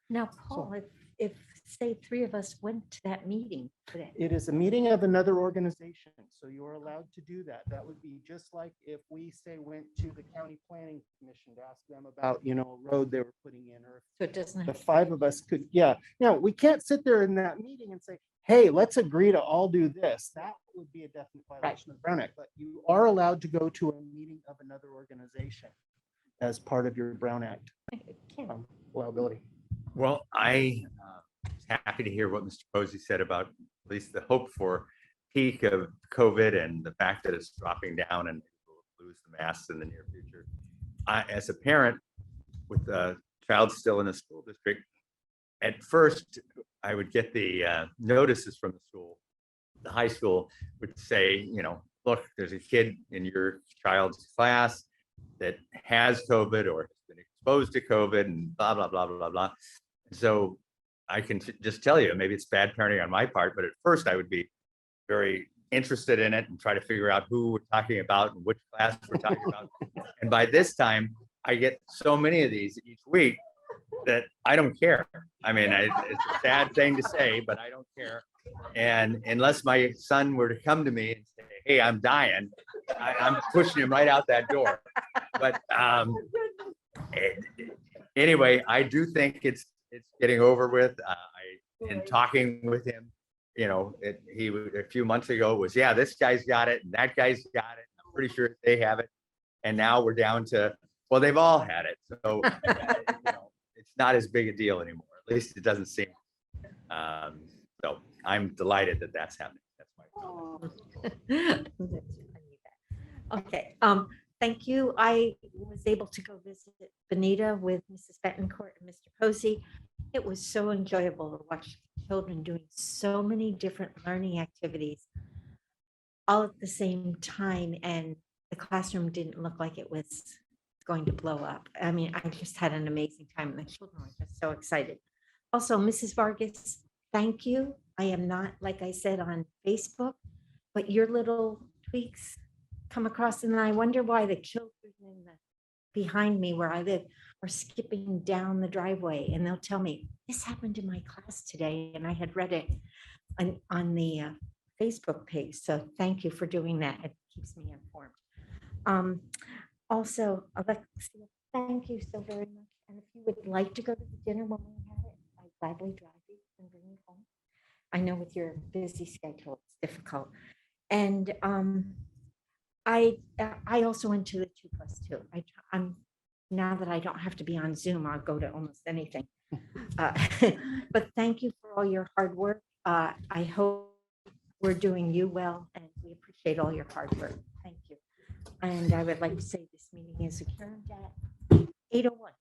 Now, Paul, if say 3 of us went to that meeting today. It is a meeting of another organization, so you are allowed to do that. That would be just like if we say went to the county planning commission to ask them about, you know, a road they were putting in, or So it doesn't the have, 5 of us could, yeah. Now, we can't sit there in that meeting and say, hey, let's agree to all do this. That would be a definite violation of the Brown Act, but you are allowed to go to a meeting of another organization as part of your Brown Act liability. Well, I was happy to hear what Mr. Posey said about at least the hope for peak of COVID and the fact that it's dropping down and we'll lose the masks in the near future. As a parent with a child still in a school district, at first I would get the notices from the school. The high school would say, you know, look, there's a kid in your child's class that has COVID or has been exposed to COVID and blah, blah, blah, blah, blah. So I can just tell you, maybe it's bad parenting on my part, but at first I would be very interested in it and try to figure out who we're talking about and which class we're talking about. And by this time, I get so many of these each week that I don't care. I mean, it's a sad thing to say, but I don't care. And unless my son were to come to me and say, hey, I'm dying, I'm pushing him right out that door. But anyway, I do think it's getting over with. In talking with him, you know, a few months ago was, yeah, this guy's got it and that guy's got it. I'm pretty sure they have it. And now we're down to, well, they've all had it. So, you know, it's not as big a deal anymore. At least it doesn't seem. So I'm delighted that that's happening. That's my comment. Okay, thank you. I was able to go visit Benita with Mrs. Betancourt and Mr. Posey. It was so enjoyable to watch children doing so many different learning activities all at the same time, and the classroom didn't look like it was going to blow up. I mean, I just had an amazing time, and the children were just so excited. Also, Mrs. Vargas, thank you. I am not, like I said, on Facebook, but your little tweaks come across, and I wonder why the children behind me where I live are skipping down the driveway, and they'll tell me, this happened in my class today, and I had read it on the Facebook page. So thank you for doing that. It keeps me informed. Also, Alexia, thank you so very much. And if you would like to go to the dinner when we have it, I'd gladly drive you and bring you home. I know with your busy schedule, it's difficult. And I also went to the 2+2. I'm now that I don't have to be on Zoom, I'll go to almost anything. But thank you for all your hard work. I hope we're doing you well, and we appreciate all your hard work. Thank you. And I would like to say this meeting is adjourned at 8:01.